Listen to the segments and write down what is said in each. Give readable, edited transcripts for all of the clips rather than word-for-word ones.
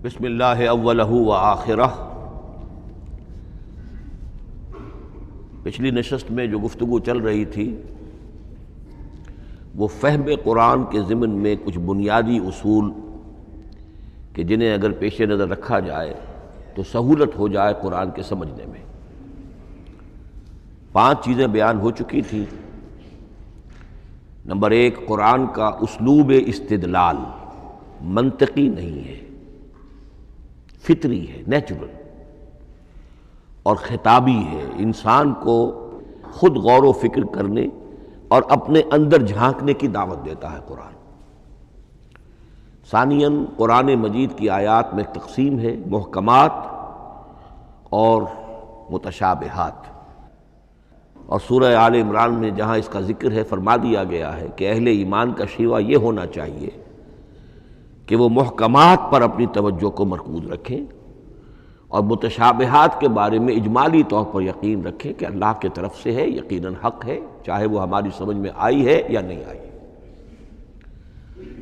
بسم اللہ اولہ و آخرہ۔ پچھلی نشست میں جو گفتگو چل رہی تھی وہ فہم قرآن کے ضمن میں کچھ بنیادی اصول کہ جنہیں اگر پیش نظر رکھا جائے تو سہولت ہو جائے قرآن کے سمجھنے میں۔ 5 چیزیں بیان ہو چکی تھیں۔ نمبر 1، قرآن کا اسلوب استدلال منطقی نہیں ہے، فطری ہے، نیچرل اور خطابی ہے، انسان کو خود غور و فکر کرنے اور اپنے اندر جھانکنے کی دعوت دیتا ہے قرآن۔ ثانیاً، قرآن مجید کی آیات میں تقسیم ہے محکمات اور متشابہات، اور سورہ آل عمران میں جہاں اس کا ذکر ہے فرما دیا گیا ہے کہ اہل ایمان کا شیوہ یہ ہونا چاہیے کہ وہ محکمات پر اپنی توجہ کو مرکوز رکھیں اور متشابہات کے بارے میں اجمالی طور پر یقین رکھیں کہ اللہ کی طرف سے ہے، یقیناً حق ہے، چاہے وہ ہماری سمجھ میں آئی ہے یا نہیں آئی۔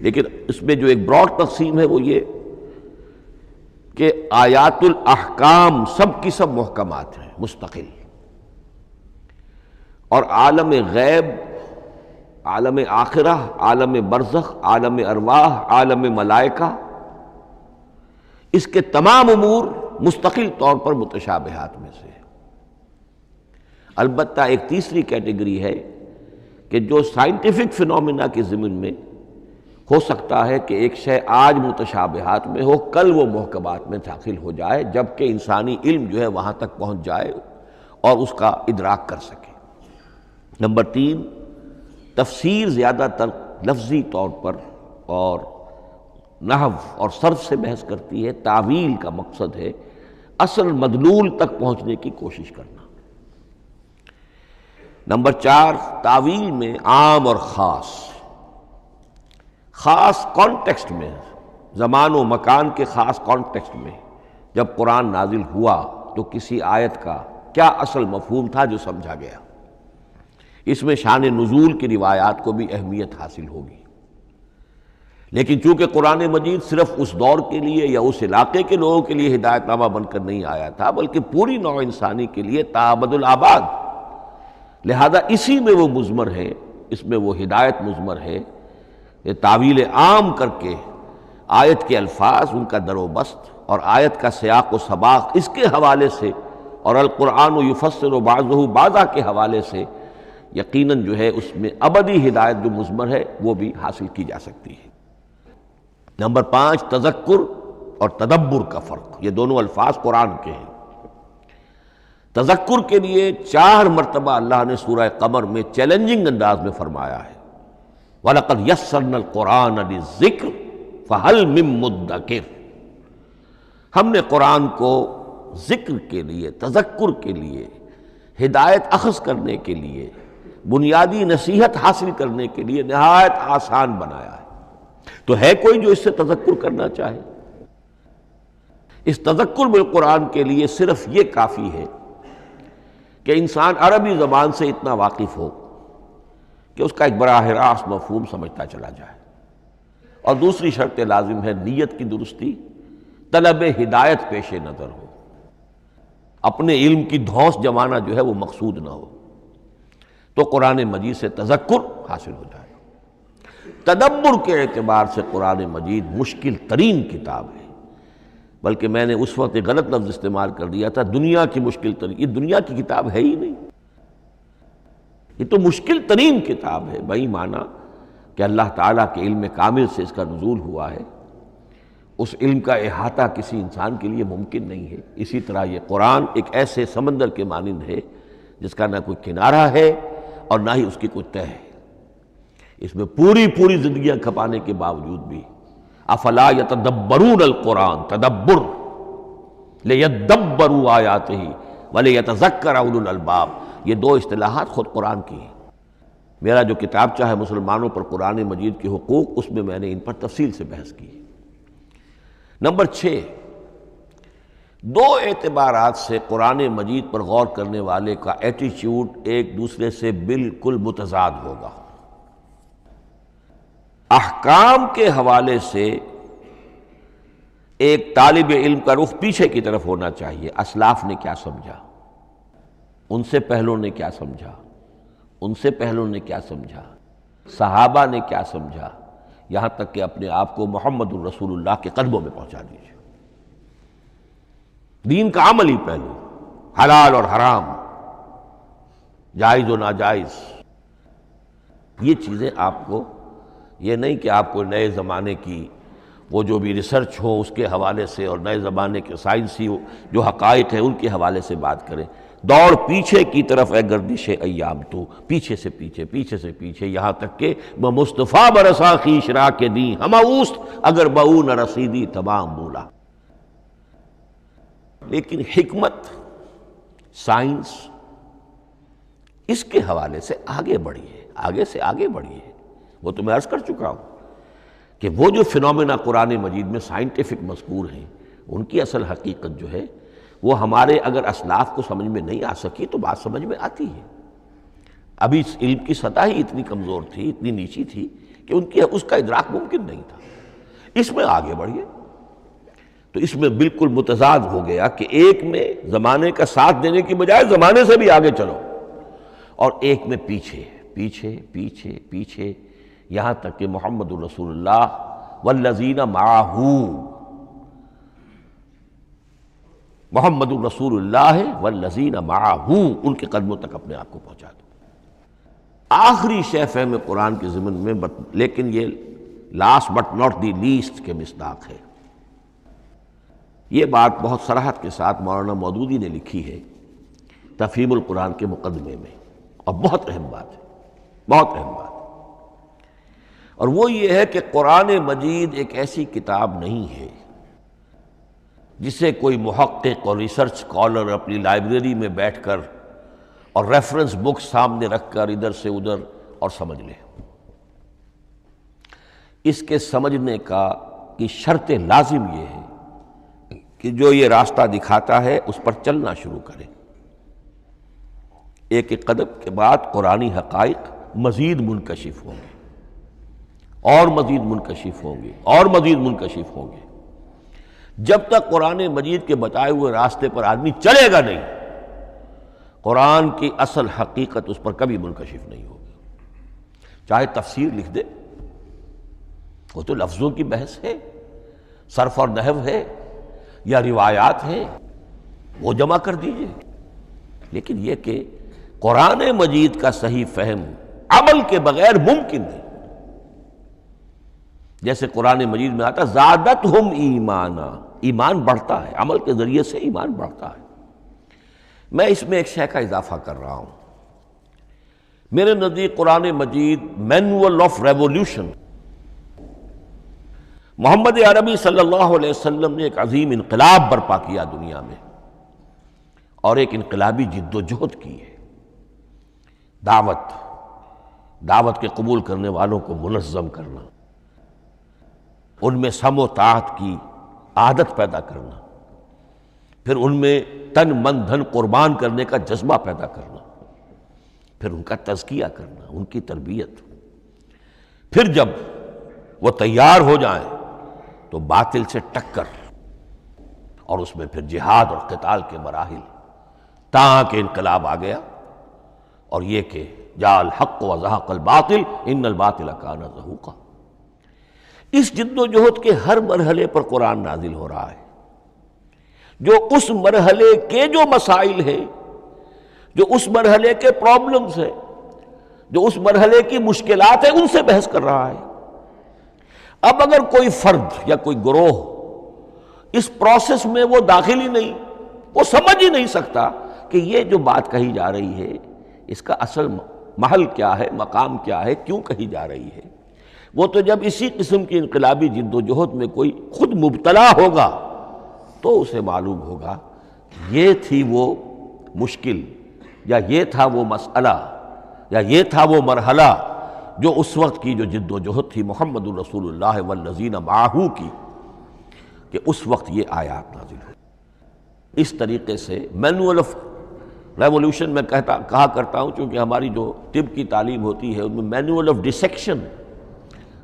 لیکن اس میں جو ایک براڈ تقسیم ہے وہ یہ کہ آیات الاحکام سب کی سب محکمات ہیں مستقل، اور عالم غیب، عالم آخرہ، عالم برزخ، عالم ارواح، عالم ملائکہ، اس کے تمام امور مستقل طور پر متشابہات میں سے ہے۔ البتہ ایک تیسری کیٹیگری ہے کہ جو سائنٹیفک فینومینا کے ضمن میں ہو سکتا ہے کہ ایک شے آج متشابہات میں ہو، کل وہ محکمات میں داخل ہو جائے، جبکہ انسانی علم جو ہے وہاں تک پہنچ جائے اور اس کا ادراک کر سکے۔ نمبر 3، تفسیر زیادہ تر لفظی طور پر اور نحو اور صرف سے بحث کرتی ہے، تعویل کا مقصد ہے اصل مدلول تک پہنچنے کی کوشش کرنا۔ نمبر 4، تعویل میں عام اور خاص، خاص کانٹیکسٹ میں، زمان و مکان کے خاص کانٹیکسٹ میں جب قرآن نازل ہوا تو کسی آیت کا کیا اصل مفہوم تھا جو سمجھا گیا۔ اس میں شان نزول کی روایات کو بھی اہمیت حاصل ہوگی۔ لیکن چونکہ قرآن مجید صرف اس دور کے لیے یا اس علاقے کے لوگوں کے لیے ہدایت نامہ بن کر نہیں آیا تھا، بلکہ پوری نوع انسانی کے لیے تا ابد الآباد، لہذا اسی میں وہ مضمر ہے، اس میں وہ ہدایت مضمر ہے۔ یہ تعویل عام کر کے آیت کے الفاظ، ان کا در و بست اور آیت کا سیاق و سباق اس کے حوالے سے، اور القرآن یفسر بعضہ بعضا کے حوالے سے یقیناً جو ہے اس میں ابدی ہدایت جو مضمر ہے وہ بھی حاصل کی جا سکتی ہے۔ نمبر 5، تذکر اور تدبر کا فرق، یہ دونوں الفاظ قرآن کے ہیں۔ تذکر کے لیے 4 مرتبہ اللہ نے سورہ قمر میں چیلنجنگ انداز میں فرمایا ہے وَلَقَدْ يَسَّرْنَا الْقُرْآنَ لِلذِّكْرِ فَهَلْ مِن مُّدَّكِرٍ، ہم نے قرآن کو ذکر کے لیے، تذکر کے لیے، ہدایت اخذ کرنے کے لیے، بنیادی نصیحت حاصل کرنے کے لیے نہایت آسان بنایا ہے۔ تو ہے کوئی جو اس سے تذکر کرنا چاہے؟ اس تذکر بالقرآن کے لیے صرف یہ کافی ہے کہ انسان عربی زبان سے اتنا واقف ہو کہ اس کا ایک براہ راست مفہوم سمجھتا چلا جائے، اور دوسری شرط لازم ہے نیت کی درستی، طلب ہدایت پیش نظر ہو، اپنے علم کی دھونس جمانا جو ہے وہ مقصود نہ ہو، تو قرآن مجید سے تذکر حاصل ہو جائے۔ تدبر کے اعتبار سے قرآن مجید مشکل ترین کتاب ہے، بلکہ میں نے اس وقت ایک غلط لفظ استعمال کر دیا تھا، دنیا کی مشکل ترین، یہ دنیا کی کتاب ہے ہی نہیں، یہ تو مشکل ترین کتاب ہے، بہی معنی کہ اللہ تعالیٰ کے علم کامل سے اس کا نزول ہوا ہے، اس علم کا احاطہ کسی انسان کے لیے ممکن نہیں ہے۔ اسی طرح یہ قرآن ایک ایسے سمندر کے مانند ہے جس کا نہ کوئی کنارہ ہے اور نہ ہی اس کی کوئی تہہ ہے، اس میں پوری زندگیاں کھپانے کے باوجود بھی افلا یتدبرون القرآن، تدبر، لیدبروا آیاتہ ولیتذکر اولو الالباب، یہ 2 اصطلاحات خود قرآن کی ہیں۔ میرا جو کتابچہ ہے مسلمانوں پر قرآن مجید کے حقوق، اس میں میں نے ان پر تفصیل سے بحث کی۔ نمبر 6، 2 اعتبارات سے قرآن مجید پر غور کرنے والے کا ایٹیچیوڈ ایک دوسرے سے بالکل متضاد ہوگا۔ احکام کے حوالے سے ایک طالب علم کا رخ پیچھے کی طرف ہونا چاہیے، اسلاف نے کیا سمجھا، ان سے پہلوں نے کیا سمجھا، ان سے پہلوں نے کیا سمجھا، صحابہ نے کیا سمجھا، یہاں تک کہ اپنے آپ کو محمد الرسول اللہ کے قدموں میں پہنچا دیجیے۔ دین کا عملی پہلو، حلال اور حرام، جائز و ناجائز، یہ چیزیں آپ کو، یہ نہیں کہ آپ کو نئے زمانے کی وہ جو بھی ریسرچ ہو اس کے حوالے سے اور نئے زمانے کے سائنسی جو حقائق ہیں ان کے حوالے سے بات کریں۔ دوڑ پیچھے کی طرف ہے گردش ایام تو، پیچھے سے پیچھے، پیچھے سے پیچھے، یہاں تک کہ مصطفیٰ برسا خیش را کے دی ہم اوست اگر بہو نہ رسیدی تمام بولا۔ لیکن حکمت، سائنس، اس کے حوالے سے آگے بڑھیے، آگے سے آگے بڑھیے۔ وہ تو میں عرض کر چکا ہوں کہ وہ جو فینومینا قرآن مجید میں سائنٹیفک مذکور ہیں ان کی اصل حقیقت جو ہے وہ ہمارے اگر اسلاف کو سمجھ میں نہیں آ سکی تو بات سمجھ میں آتی ہے۔ ابھی اس علم کی سطح ہی اتنی کمزور تھی، اتنی نیچی تھی کہ ان کی اس کا ادراک ممکن نہیں تھا۔ اس میں آگے بڑھیے تو اس میں بالکل متضاد ہو گیا کہ ایک میں زمانے کا ساتھ دینے کی بجائے زمانے سے بھی آگے چلو، اور ایک میں پیچھے پیچھے پیچھے پیچھے، یہاں تک کہ محمد الرسول اللہ والذین معہ، محمد الرسول اللہ والذین معہ، ان کے قدموں تک اپنے آپ کو پہنچا دو۔ آخری شے فہم قرآن کے ضمن میں، لیکن یہ last but not the least کے مصداق ہے۔ یہ بات بہت صراحت کے ساتھ مولانا مودودی نے لکھی ہے تفہیم القرآن کے مقدمے میں، اور بہت اہم بات ہے، بہت اہم بات ہے۔ اور وہ یہ ہے کہ قرآن مجید ایک ایسی کتاب نہیں ہے جسے کوئی محقق اور ریسرچ اسکالر اپنی لائبریری میں بیٹھ کر اور ریفرنس بک سامنے رکھ کر ادھر سے ادھر اور سمجھ لے۔ اس کے سمجھنے کی شرط لازم یہ ہے کہ جو یہ راستہ دکھاتا ہے اس پر چلنا شروع کرے۔ ایک ایک قدم کے بعد قرآنی حقائق مزید منکشف ہوں گے، اور مزید منکشف ہوں گے، اور مزید منکشف ہوں گے۔ جب تک قرآن مجید کے بتائے ہوئے راستے پر آدمی چلے گا نہیں، قرآن کی اصل حقیقت اس پر کبھی منکشف نہیں ہوگی۔ چاہے تفسیر لکھ دے، وہ تو لفظوں کی بحث ہے، صرف اور نحو ہے، یا روایات ہیں، وہ جمع کر دیجئے۔ لیکن یہ کہ قرآن مجید کا صحیح فہم عمل کے بغیر ممکن نہیں۔ جیسے قرآن مجید میں آتا زادتہم ایمانا، ایمان بڑھتا ہے، عمل کے ذریعے سے ایمان بڑھتا ہے۔ میں اس میں ایک شے کا اضافہ کر رہا ہوں۔ میرے نزدیک قرآن مجید مینول آف ریولوشن، محمد عربی صلی اللہ علیہ وسلم نے ایک عظیم انقلاب برپا کیا دنیا میں، اور ایک انقلابی جد و جہد کی ہے۔ دعوت کے قبول کرنے والوں کو منظم کرنا، ان میں سم و طاعت کی عادت پیدا کرنا، پھر ان میں تن من دھن قربان کرنے کا جذبہ پیدا کرنا، پھر ان کا تزکیہ کرنا، ان کی تربیت، پھر جب وہ تیار ہو جائیں تو باطل سے ٹکر، اور اس میں پھر جہاد اور قتال کے مراحل، تاکہ انقلاب آ گیا، اور یہ کہ جاء الحق وزہق الباطل ان الباطل کان زہوقا۔ اس جد و جہد کے ہر مرحلے پر قرآن نازل ہو رہا ہے، جو اس مرحلے کے جو مسائل ہیں، جو اس مرحلے کے پرابلمز ہیں، جو اس مرحلے کی مشکلات ہیں، ان سے بحث کر رہا ہے۔ اب اگر کوئی فرد یا کوئی گروہ اس پروسیس میں وہ داخل ہی نہیں، وہ سمجھ ہی نہیں سکتا کہ یہ جو بات کہی جا رہی ہے اس کا اصل محل کیا ہے، مقام کیا ہے، کیوں کہی جا رہی ہے، وہ تو جب اسی قسم کی انقلابی جد و جہد میں کوئی خود مبتلا ہوگا تو اسے معلوم ہوگا یہ تھی وہ مشکل، یا یہ تھا وہ مسئلہ، یا یہ تھا وہ مرحلہ جو اس وقت کی جو جد و جہد تھی محمد الرسول اللہ والذین معہ کی، کہ اس وقت یہ آیات نازل ہوئی۔ اس طریقے سے مینول آف ریولوشن میں کہا کرتا ہوں، چونکہ ہماری جو طب کی تعلیم ہوتی ہے ان میں مینول آف ڈسیکشن،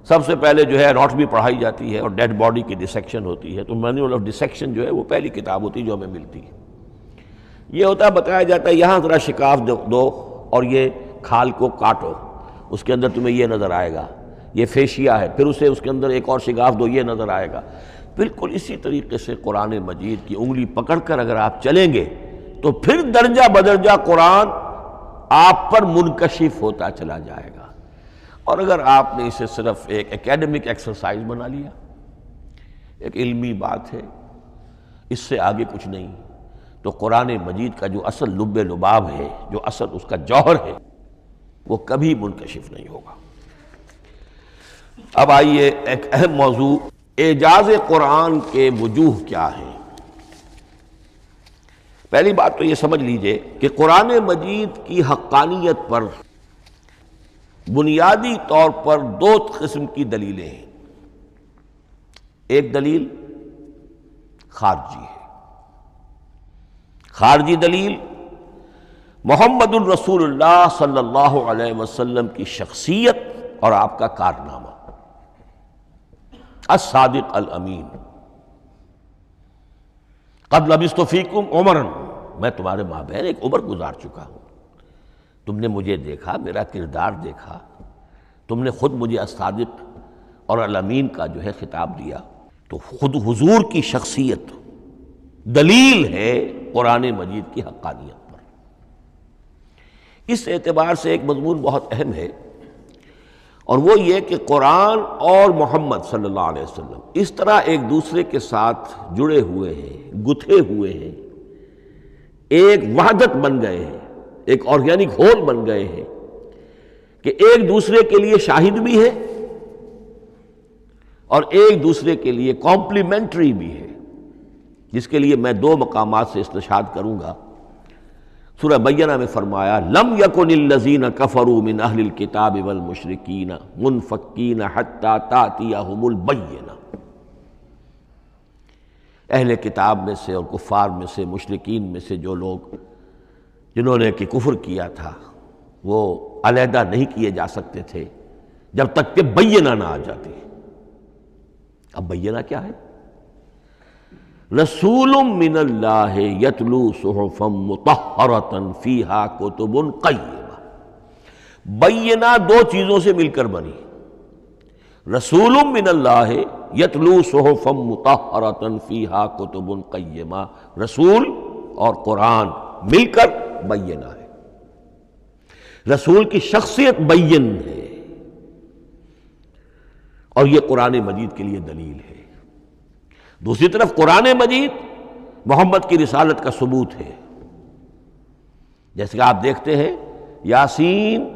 سب سے پہلے جو ہے اناٹمی پڑھائی جاتی ہے اور ڈیڈ باڈی کی ڈسیکشن ہوتی ہے، تو مینول آف ڈسیکشن جو ہے وہ پہلی کتاب ہوتی ہے جو ہمیں ملتی ہے۔ یہ ہوتا ہے، بتایا جاتا ہے یہاں ذرا شکاف دو اور یہ کھال کو کاٹو، اس کے اندر تمہیں یہ نظر آئے گا، یہ فیشیا ہے، پھر اسے اس کے اندر ایک اور شگاف دو، یہ نظر آئے گا۔ بالکل اسی طریقے سے قرآن مجید کی انگلی پکڑ کر اگر آپ چلیں گے تو پھر درجہ بدرجہ قرآن آپ پر منکشف ہوتا چلا جائے گا۔ اور اگر آپ نے اسے صرف ایک اکیڈمک ایکسرسائز بنا لیا، ایک علمی بات ہے، اس سے آگے کچھ نہیں، تو قرآن مجید کا جو اصل لب لباب ہے، جو اصل اس کا جوہر ہے، وہ کبھی منکشف نہیں ہوگا۔ اب آئیے ایک اہم موضوع، اعجاز قرآن کے وجوہ کیا ہیں۔ پہلی بات تو یہ سمجھ لیجئے کہ قرآن مجید کی حقانیت پر بنیادی طور پر دو قسم کی دلیلیں ہیں۔ ایک دلیل خارجی ہے، خارجی دلیل محمد الرسول اللہ صلی اللہ علیہ وسلم کی شخصیت اور آپ کا کارنامہ، الصادق الامین، قد لبثت فیکم عمرا، میں تمہارے مابین ایک عمر گزار چکا ہوں، تم نے مجھے دیکھا، میرا کردار دیکھا، تم نے خود مجھے الصادق اور الامین کا جو ہے خطاب دیا، تو خود حضور کی شخصیت دلیل ہے قرآن مجید کی حقانیت پر۔ اس اعتبار سے ایک مضمون بہت اہم ہے، اور وہ یہ کہ قرآن اور محمد صلی اللہ علیہ وسلم اس طرح ایک دوسرے کے ساتھ جڑے ہوئے ہیں، گتھے ہوئے ہیں، ایک وحدت بن گئے ہیں، ایک آرگینک ہول بن گئے ہیں کہ ایک دوسرے کے لیے شاہد بھی ہے اور ایک دوسرے کے لیے کمپلیمنٹری بھی ہے، جس کے لیے میں دو مقامات سے استشہاد کروں گا۔ سورہ بینہ میں فرمایا لم یکن الذین کفروا من اہل الکتاب والمشرکین منفکین حتی تأتیہم البینہ، اہل کتاب میں سے اور کفار میں سے، مشرکین میں سے جو لوگ جنہوں نے کہ کفر کیا تھا، وہ علیحدہ نہیں کیے جا سکتے تھے جب تک کہ بینہ نہ آ جاتی۔ اب بینہ کیا ہے؟ رسول من اللہ یتلو صحفا مطہرۃ فیہا کتب قیمہ، بینہ دو چیزوں سے مل کر بنی، رسول من اللہ یتلو صحفا مطہرۃ فیہا کتب قیمہ، رسول اور قرآن مل کر بینہ ہے، رسول کی شخصیت بین ہے، اور یہ قرآن مجید کے لیے دلیل ہے۔ دوسری طرف قرآن مجید محمد کی رسالت کا ثبوت ہے، جیسے کہ آپ دیکھتے ہیں یاسین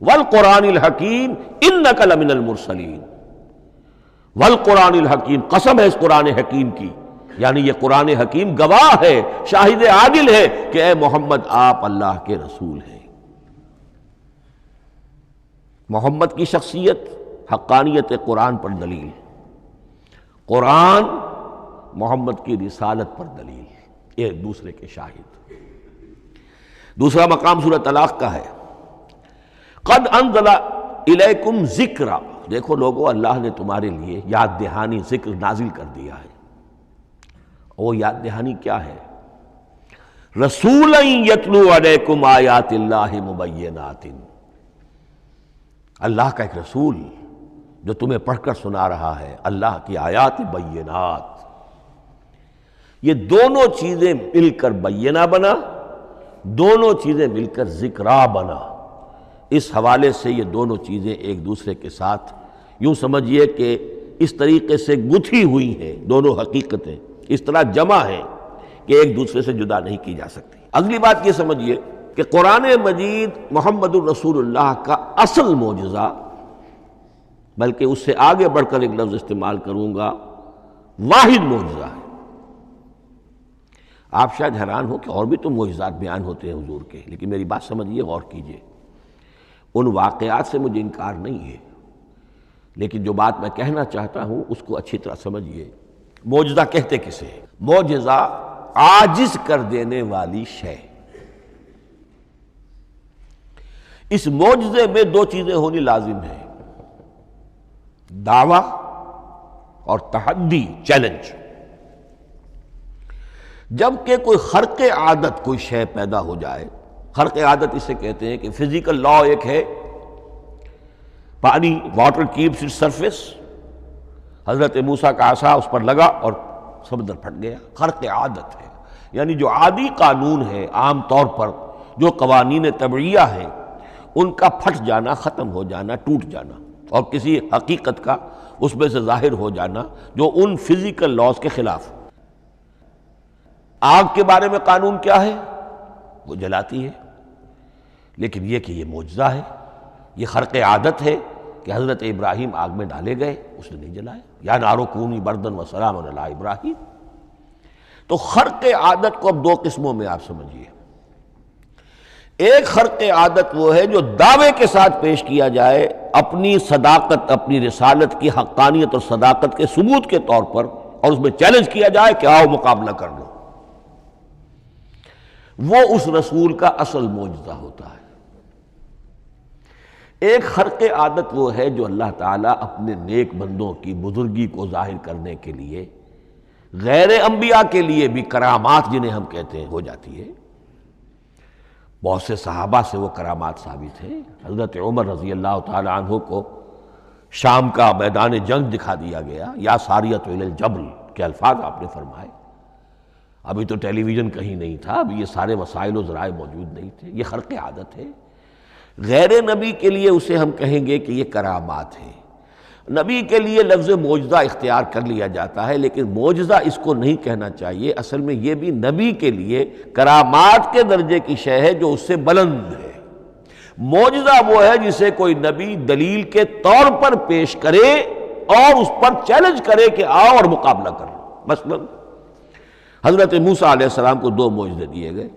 والقرآن الحکیم انک لمن المرسلین، والقرآن الحکیم، قسم ہے اس قرآن حکیم کی، یعنی یہ قرآن حکیم گواہ ہے، شاہد عادل ہے کہ اے محمد آپ اللہ کے رسول ہیں۔ محمد کی شخصیت، حقانیت قرآن پر دلیل، قرآن محمد کی رسالت پر دلیل، ایک دوسرے کے شاہد۔ دوسرا مقام سورہ طلاق کا ہے، قد انزل الیکم ذکرا، دیکھو لوگو اللہ نے تمہارے لیے یاد دہانی ذکر نازل کر دیا ہے۔ وہ یاد دہانی کیا ہے؟ رسولا یتلو علیکم آیات اللہ مبینات، اللہ کا ایک رسول جو تمہیں پڑھ کر سنا رہا ہے اللہ کی آیات بینات۔ یہ دونوں چیزیں مل کر بینہ بنا، دونوں چیزیں مل کر ذکرا بنا۔ اس حوالے سے یہ دونوں چیزیں ایک دوسرے کے ساتھ یوں سمجھیے کہ اس طریقے سے گتھی ہوئی ہیں، دونوں حقیقتیں اس طرح جمع ہیں کہ ایک دوسرے سے جدا نہیں کی جا سکتی۔ اگلی بات یہ سمجھیے کہ قرآن مجید محمد الرسول اللہ کا اصل معجزہ، بلکہ اس سے آگے بڑھ کر ایک لفظ استعمال کروں گا، واحد معجزہ ہے۔ آپ شاید حیران ہو کہ اور بھی تو معجزات بیان ہوتے ہیں حضور کے، لیکن میری بات سمجھیے، غور کیجیے، ان واقعات سے مجھے انکار نہیں ہے، لیکن جو بات میں کہنا چاہتا ہوں اس کو اچھی طرح سمجھیے۔ معجزہ کہتے کسے ہیں؟ معجزہ عاجز کر دینے والی شے۔ اس معجزے میں دو چیزیں ہونی لازم ہیں، دعویٰ اور تحدی، چیلنج۔ جب کہ کوئی خرق عادت کوئی شے پیدا ہو جائے، خرق عادت اسے کہتے ہیں کہ فزیکل لا ایک ہے، پانی، واٹر کیپس اٹس سرفیس، حضرت موسیٰ کا عصا اس پر لگا اور سمندر پھٹ گیا، خرق عادت ہے، یعنی جو عادی قانون ہے، عام طور پر جو قوانین طبعیہ ہیں ان کا پھٹ جانا، ختم ہو جانا، ٹوٹ جانا، اور کسی حقیقت کا اس میں سے ظاہر ہو جانا جو ان فزیکل لاز کے خلاف۔ آگ کے بارے میں قانون کیا ہے؟ وہ جلاتی ہے، لیکن یہ کہ یہ معجزہ ہے، یہ خرق عادت ہے کہ حضرت ابراہیم آگ میں ڈالے گئے، اس نے نہیں جلایا، یا نارو کونی بردن و سلام علی ابراہیم۔ تو خرق عادت کو اب دو قسموں میں آپ سمجھیے۔ ایک خرق عادت وہ ہے جو دعوے کے ساتھ پیش کیا جائے اپنی صداقت، اپنی رسالت کی حقانیت اور صداقت کے ثبوت کے طور پر، اور اس میں چیلنج کیا جائے کہ آؤ مقابلہ کر لو، وہ اس رسول کا اصل معجزہ ہوتا ہے۔ ایک خرق عادت وہ ہے جو اللہ تعالیٰ اپنے نیک بندوں کی بزرگی کو ظاہر کرنے کے لیے، غیر انبیاء کے لیے بھی کرامات جنہیں ہم کہتے ہیں ہو جاتی ہے۔ بہت سے صحابہ سے وہ کرامات ثابت ہیں۔ حضرت عمر رضی اللہ تعالی عنہ کو شام کا میدان جنگ دکھا دیا گیا، یا ساریۃ الی الجبل کے الفاظ آپ نے فرمائے۔ ابھی تو ٹیلی ویژن کہیں نہیں تھا، ابھی یہ سارے وسائل و ذرائع موجود نہیں تھے، یہ خرق عادت ہے۔ غیر نبی کے لیے اسے ہم کہیں گے کہ یہ کرامات ہیں۔ نبی کے لیے لفظ معجزہ اختیار کر لیا جاتا ہے، لیکن معجزہ اس کو نہیں کہنا چاہیے، اصل میں یہ بھی نبی کے لیے کرامات کے درجے کی شے ہے جو اس سے بلند ہے۔ معجزہ وہ ہے جسے کوئی نبی دلیل کے طور پر پیش کرے اور اس پر چیلنج کرے کہ آؤ اور مقابلہ کرو۔ مثلا حضرت موسیٰ علیہ السلام کو دو معجزے دیے گئے،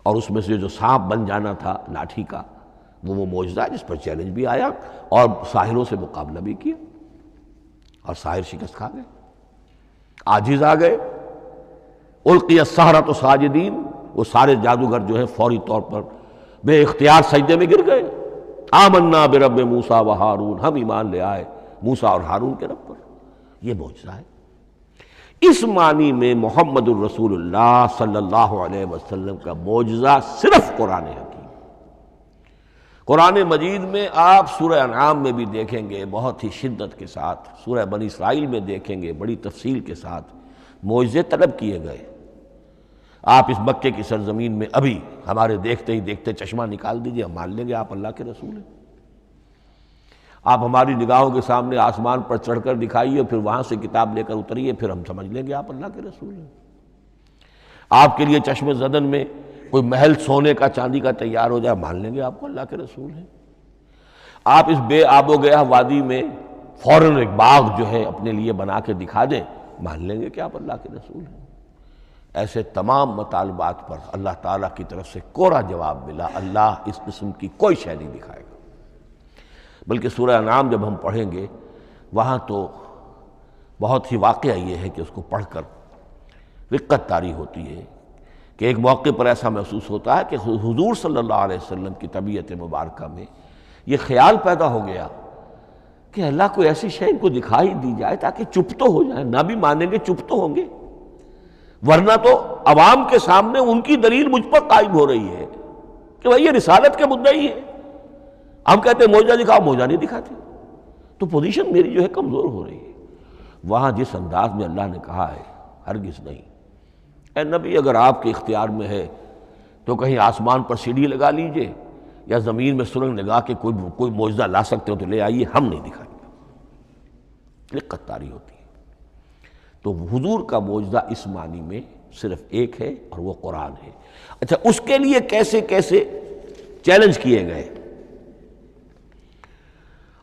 اور اس میں سے جو سانپ بن جانا تھا لاٹھی کا، وہ معجزہ ہے جس پر چیلنج بھی آیا اور ساحروں سے مقابلہ بھی کیا، اور ساحر شکست کھا گئے، عاجز آ گئے۔ القی السحرۃ ساجدین، وہ سارے جادوگر جو ہیں فوری طور پر بے اختیار سجدے میں گر گئے۔ آمنا برب موسیٰ و ہارون، ہم ایمان لے آئے موسیٰ اور ہارون کے رب پر۔ یہ معجزہ ہے۔ اس معنی میں محمد الرسول اللہ صلی اللہ علیہ وسلم کا معجزہ صرف قرآن حکیم۔ قرآن مجید میں آپ سورہ انعام میں بھی دیکھیں گے بہت ہی شدت کے ساتھ، سورہ بنی اسرائیل میں دیکھیں گے بڑی تفصیل کے ساتھ معجزے طلب کیے گئے۔ آپ اس مکے کی سرزمین میں ابھی ہمارے دیکھتے ہی دیکھتے چشمہ نکال دیجئے، ہم مان لیں گے آپ اللہ کے رسول ہیں۔ آپ ہماری نگاہوں کے سامنے آسمان پر چڑھ کر دکھائیے، پھر وہاں سے کتاب لے کر اتریے، پھر ہم سمجھ لیں گے آپ اللہ کے رسول ہیں۔ آپ کے لیے چشم زدن میں کوئی محل سونے کا چاندی کا تیار ہو جائے، مان لیں گے آپ کو اللہ کے رسول ہیں۔ آپ اس بے آب و گیا وادی میں فوراً ایک باغ جو ہے اپنے لیے بنا کے دکھا دیں، مان لیں گے کہ آپ اللہ کے رسول ہیں۔ ایسے تمام مطالبات پر اللہ تعالیٰ کی طرف سے کوڑا جواب ملا، اللہ اس قسم کی کوئی شے نہیں دکھائے گا۔ بلکہ سورہ انعام جب ہم پڑھیں گے وہاں تو بہت ہی واقعہ یہ ہے کہ اس کو پڑھ کر رقت طاری ہوتی ہے کہ ایک موقع پر ایسا محسوس ہوتا ہے کہ حضور صلی اللہ علیہ وسلم کی طبیعت مبارکہ میں یہ خیال پیدا ہو گیا کہ اللہ کو ایسی شے ان کو دکھائی دی جائے تاکہ چپ تو ہو جائے، نہ بھی مانیں گے چپ تو ہوں گے، ورنہ تو عوام کے سامنے ان کی دلیل مجھ پر قائم ہو رہی ہے کہ بھائی یہ رسالت کے مدعی ہے، ہم کہتے ہیں معجزہ دکھاؤ، معجزہ نہیں دکھاتے، تو پوزیشن میری جو ہے کمزور ہو رہی ہے۔ وہاں جس انداز میں اللہ نے کہا ہے، ہرگز نہیں، اے نبی اگر آپ کے اختیار میں ہے تو کہیں آسمان پر سیڑھی لگا لیجئے یا زمین میں سرنگ لگا کے کوئی معجزہ لا سکتے ہو تو لے آئیے، ہم نہیں دکھائیں گے۔ رقت طاری ہوتی ہے۔ تو حضور کا معجزہ اس معنی میں صرف ایک ہے اور وہ قرآن ہے۔ اچھا، اس کے لیے کیسے کیسے چیلنج کیے گئے؟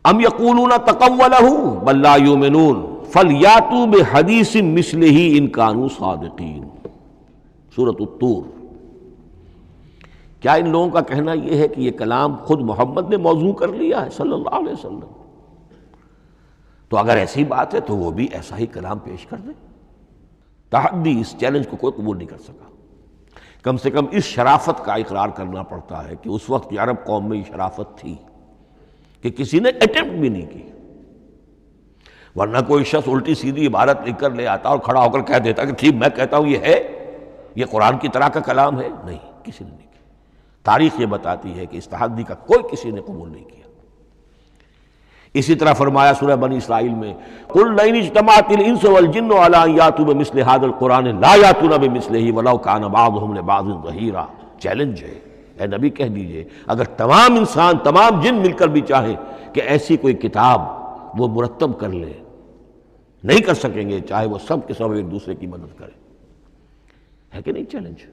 ام یقولون تقولہ بل لا یؤمنون فلیاتوا بحدیث مثلہ ان کانوا صادقین، سورۃ الطور۔ کیا ان لوگوں کا کہنا یہ ہے کہ یہ کلام خود محمد نے موضوع کر لیا ہے صلی اللہ علیہ وسلم؟ تو اگر ایسی بات ہے تو وہ بھی ایسا ہی کلام پیش کر دیں۔ تحدی، اس چیلنج کو کوئی قبول نہیں کر سکا۔ کم سے کم اس شرافت کا اقرار کرنا پڑتا ہے کہ اس وقت عرب قوم میں یہ شرافت تھی کہ کسی نے اٹمپٹ بھی نہیں کی. ورنہ کوئی شخص الٹی سیدھی عبارت لکھ کر لے آتا اور کھڑا ہو کر کہہ دیتا کہ ٹھیک میں کہتا ہوں یہ ہے، یہ قرآن کی طرح کا کلام ہے. نہیں، کسی نے نہیں کیا. تاریخ یہ بتاتی ہے کہ اس تحدی کا کوئی کسی نے قبول نہیں کیا. اسی طرح فرمایا سورہ بنی اسرائیل میں قُلْ لَئِنِ اجْتَمَعَتِ الْإِنسُ وَالْجِنُّ عَلَىٰ أَن يَأْتُوا بِمِثْلِ هَٰذَا الْقُرْآنِ لَا يَأْتُونَ بِمِثْلِهِ وَلَوْ كَانَ بَعْضُهُمْ لِبَعْضٍ ظَهِيرًا. چیلنج ہے، اے نبی کہہ دیجئے اگر تمام انسان تمام جن مل کر بھی چاہیں کہ ایسی کوئی کتاب وہ مرتب کر لے، نہیں کر سکیں گے، چاہے وہ سب کے سب ایک دوسرے کی مدد کریں. ہے کہ نہیں چیلنج؟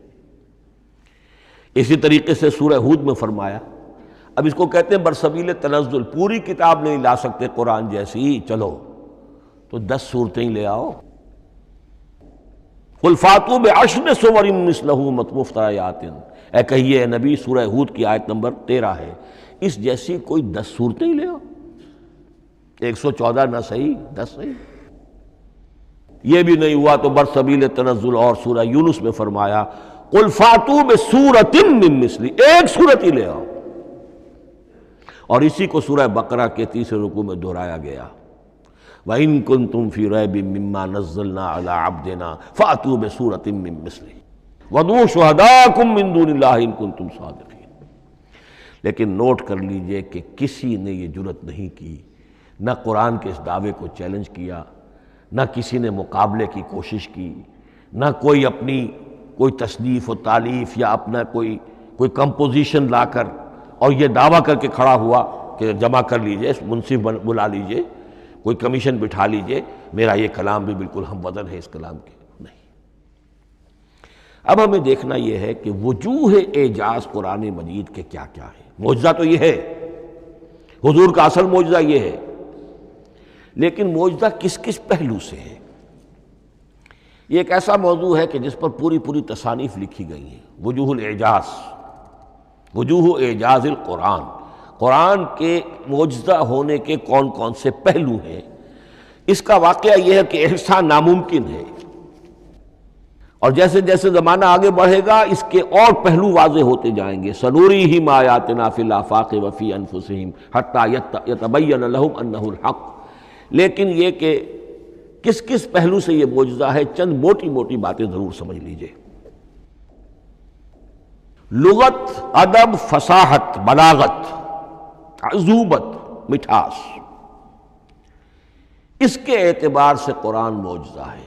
اسی طریقے سے سورہ ہود میں فرمایا، اب اس کو کہتے ہیں برسبیل تنزل، پوری کتاب نہیں لا سکتے قرآن جیسی، چلو تو 10 صورتیں ہی لے آؤ. قُلْ فَاتُوا بِعَشْرِ سُوَرٍ مِثْلَهُ مُفْتَرَيَاتٍ، اے کہیے اے نبی، سورہ ہود کی آیت نمبر 13 ہے، اس جیسی کوئی 10 صورتیں ہی لے آؤ. 114 نہ صحیح 10 صحیح. یہ بھی نہیں ہوا تو برسبیل تنزل اور سورہ یونس میں فرمایا قُلْ فَاتُوا بِسُورَةٍ مِّن مِثْلِهِ، ایک صورت ہی لے آؤ. اور اسی کو سورہ بقرہ کے 30 رکوع میں دہرایا گیا، وَإِن كُنتُمْ فِي رَيْبٍ مِّمَّا نَزَّلْنَا عَلَىٰ عَبْدِنَا فَأْتُوا بِسُورَةٍ مِّن مِّثْلِهِ وَادْعُوا شُهَدَاءَكُم مِّن دُونِ اللَّهِ إِن كُنتُمْ صَادِقِينَ. لیکن نوٹ کر لیجئے کہ کسی نے یہ جرأت نہیں کی، نہ قرآن کے اس دعوے کو چیلنج کیا، نہ کسی نے مقابلے کی کوشش کی، نہ کوئی اپنی کوئی تصنیف و تالیف یا اپنا کوئی کمپوزیشن لا کر اور یہ دعویٰ کر کے کھڑا ہوا کہ جمع کر لیجئے، منصف بلا لیجئے، کوئی کمیشن بٹھا لیجئے، میرا یہ کلام بھی بالکل ہم وزن ہے اس کلام کے. نہیں. اب ہمیں دیکھنا یہ ہے کہ وجوہ اعجاز قرآن مجید کے کیا کیا ہے. معجزہ تو یہ ہے، حضور کا اصل معجزہ یہ ہے، لیکن معجزہ کس کس پہلو سے ہے؟ یہ ایک ایسا موضوع ہے کہ جس پر پوری تصانیف لکھی گئی ہیں. وجوہ الاعجاز، وجوہ اعجاز القرآن، قرآن کے معجزہ ہونے کے کون کون سے پہلو ہیں. اس کا واقعہ یہ ہے کہ احسان ناممکن ہے، اور جیسے جیسے زمانہ آگے بڑھے گا اس کے اور پہلو واضح ہوتے جائیں گے. سنوریہم آیاتنا فی الآفاق وفی انفسہم حتی یتبین لہم انہ الحق. لیکن یہ کہ کس کس پہلو سے یہ معجزہ ہے، چند موٹی موٹی باتیں ضرور سمجھ لیجئے. لغت، ادب، فصاحت، بلاغت، عذوبت، مٹھاس، اس کے اعتبار سے قرآن معجزہ ہے.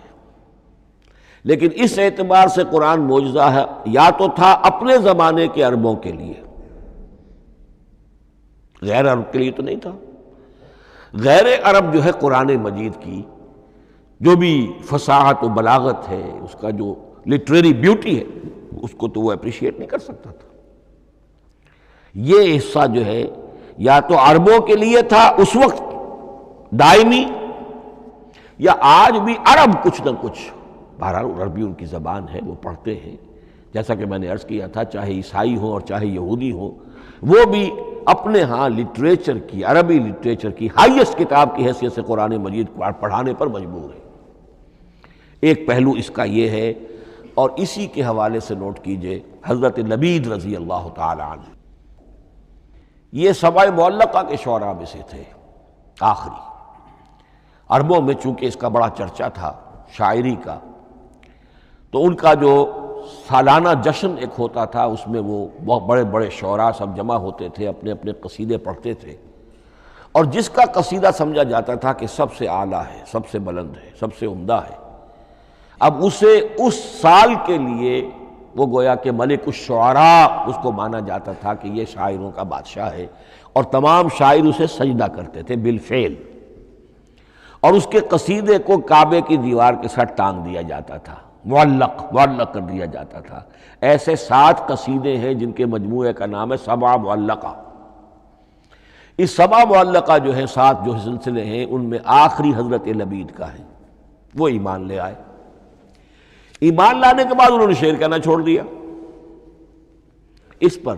لیکن اس اعتبار سے قرآن معجزہ ہے یا تو تھا اپنے زمانے کے عربوں کے لیے، غیر عرب کے لیے تو نہیں تھا. غیر عرب جو ہے قرآن مجید کی جو بھی فصاحت و بلاغت ہے، اس کا جو لٹریری بیوٹی ہے، اس کو تو وہ اپریشیٹ نہیں کر سکتا تھا. یہ حصہ جو ہے یا تو عربوں کے لیے تھا اس وقت دائمی، یا آج بھی عرب کچھ نہ کچھ، بہرحال عربی ان کی زبان ہے، وہ پڑھتے ہیں. جیسا کہ میں نے عرض کیا تھا، چاہے عیسائی ہوں اور چاہے یہودی ہوں، وہ بھی اپنے ہاں لٹریچر کی، عربی لٹریچر کی ہائیسٹ کتاب کی حیثیت سے قرآن مجید کو پڑھانے پر مجبور ہے. ایک پہلو اس کا یہ ہے. اور اسی کے حوالے سے نوٹ کیجئے حضرت لبید رضی اللہ تعالی عنہ، یہ سبع معلقہ کے شعراء میں سے تھے آخری. عربوں میں چونکہ اس کا بڑا چرچا تھا شاعری کا، تو ان کا جو سالانہ جشن ایک ہوتا تھا، اس میں وہ بہت بڑے بڑے شعراء سب جمع ہوتے تھے، اپنے اپنے قصیدے پڑھتے تھے، اور جس کا قصیدہ سمجھا جاتا تھا کہ سب سے اعلیٰ ہے، سب سے بلند ہے، سب سے عمدہ ہے، اب اسے اس سال کے لیے وہ گویا کہ ملک الشعراء اس کو مانا جاتا تھا کہ یہ شاعروں کا بادشاہ ہے، اور تمام شاعر اسے سجدہ کرتے تھے بالفعل، اور اس کے قصیدے کو کعبے کی دیوار کے ساتھ ٹانگ دیا جاتا تھا، معلق کر دیا جاتا تھا. ایسے 7 قصیدے ہیں جن کے مجموعے کا نام ہے سبع معلقہ. اس سبع معلقہ جو ہے 7 جو سلسلے ہیں، ان میں آخری حضرت لبید کا ہے. وہ ایمان لے آئے. ایمان لانے کے بعد انہوں نے شعر کہنا چھوڑ دیا. اس پر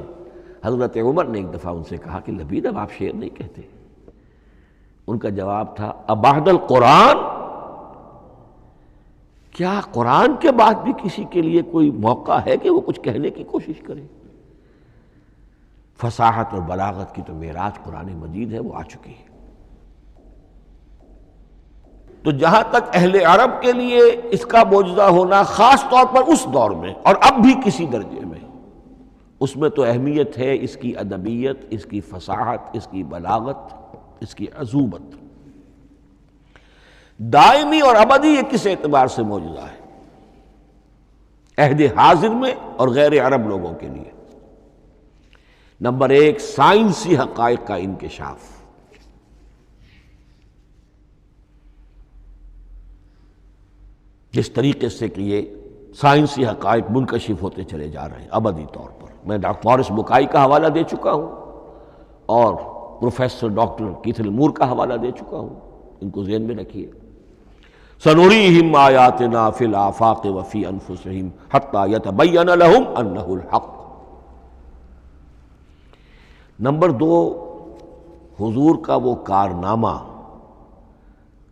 حضرت عمر نے ایک دفعہ ان سے کہا کہ لبید اب آپ شعر نہیں کہتے. ان کا جواب تھا ابعد القرآن، کیا قرآن کے بعد بھی کسی کے لیے کوئی موقع ہے کہ وہ کچھ کہنے کی کوشش کرے؟ فصاحت اور بلاغت کی تو معراج قرآن مجید ہے، وہ آ چکی ہے۔ تو جہاں تک اہل عرب کے لیے اس کا معجزہ ہونا خاص طور پر اس دور میں اور اب بھی کسی درجے میں، اس میں تو اہمیت ہے اس کی ادبیت، اس کی فصاحت، اس کی بلاغت، اس کی عذوبت۔ دائمی اور ابدی یہ کس اعتبار سے معجزہ ہے؟ عہد حاضر میں اور غیر عرب لوگوں کے لیے۔ نمبر ایک، سائنسی حقائق کا انکشاف۔ جس طریقے سے کہ یہ سائنسی حقائق منکشف ہوتے چلے جا رہے ہیں ابدی طور پر۔ میں ڈاکٹر مورس بکائی کا حوالہ دے چکا ہوں اور پروفیسر ڈاکٹر کیتھل مور کا حوالہ دے چکا ہوں، ان کو ذہن میں رکھیے۔ سنریہم آیاتنا فی الآفاق وفی انفسہم حتی یتبین لہم انہ الحق۔ نمبر دو، حضور کا وہ کارنامہ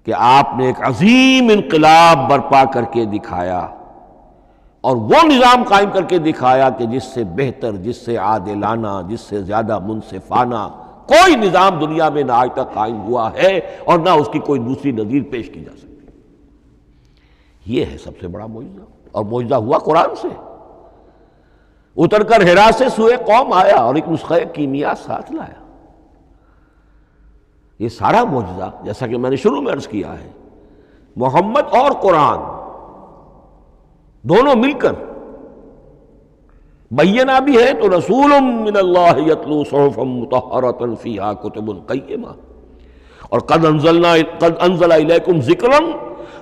کہ آپ نے ایک عظیم انقلاب برپا کر کے دکھایا اور وہ نظام قائم کر کے دکھایا کہ جس سے بہتر، جس سے عادلانہ، جس سے زیادہ منصفانہ کوئی نظام دنیا میں نہ آج تک قائم ہوا ہے اور نہ اس کی کوئی دوسری نظیر پیش کی جا سکتی۔ یہ ہے سب سے بڑا معجزہ، اور معجزہ ہوا قرآن سے۔ اتر کر حرا سے سوئے قوم آیا اور ایک نسخہ کیمیا ساتھ لایا۔ یہ سارا معجزہ، جیسا کہ میں نے شروع میں عرض کیا ہے، محمد اور قرآن دونوں مل کر بینہ بھی ہے تو رسول من اللہ یتلو صحفا مطہرۃ فیہا کتب قیمہ، اور قد انزل الیکم ذکرا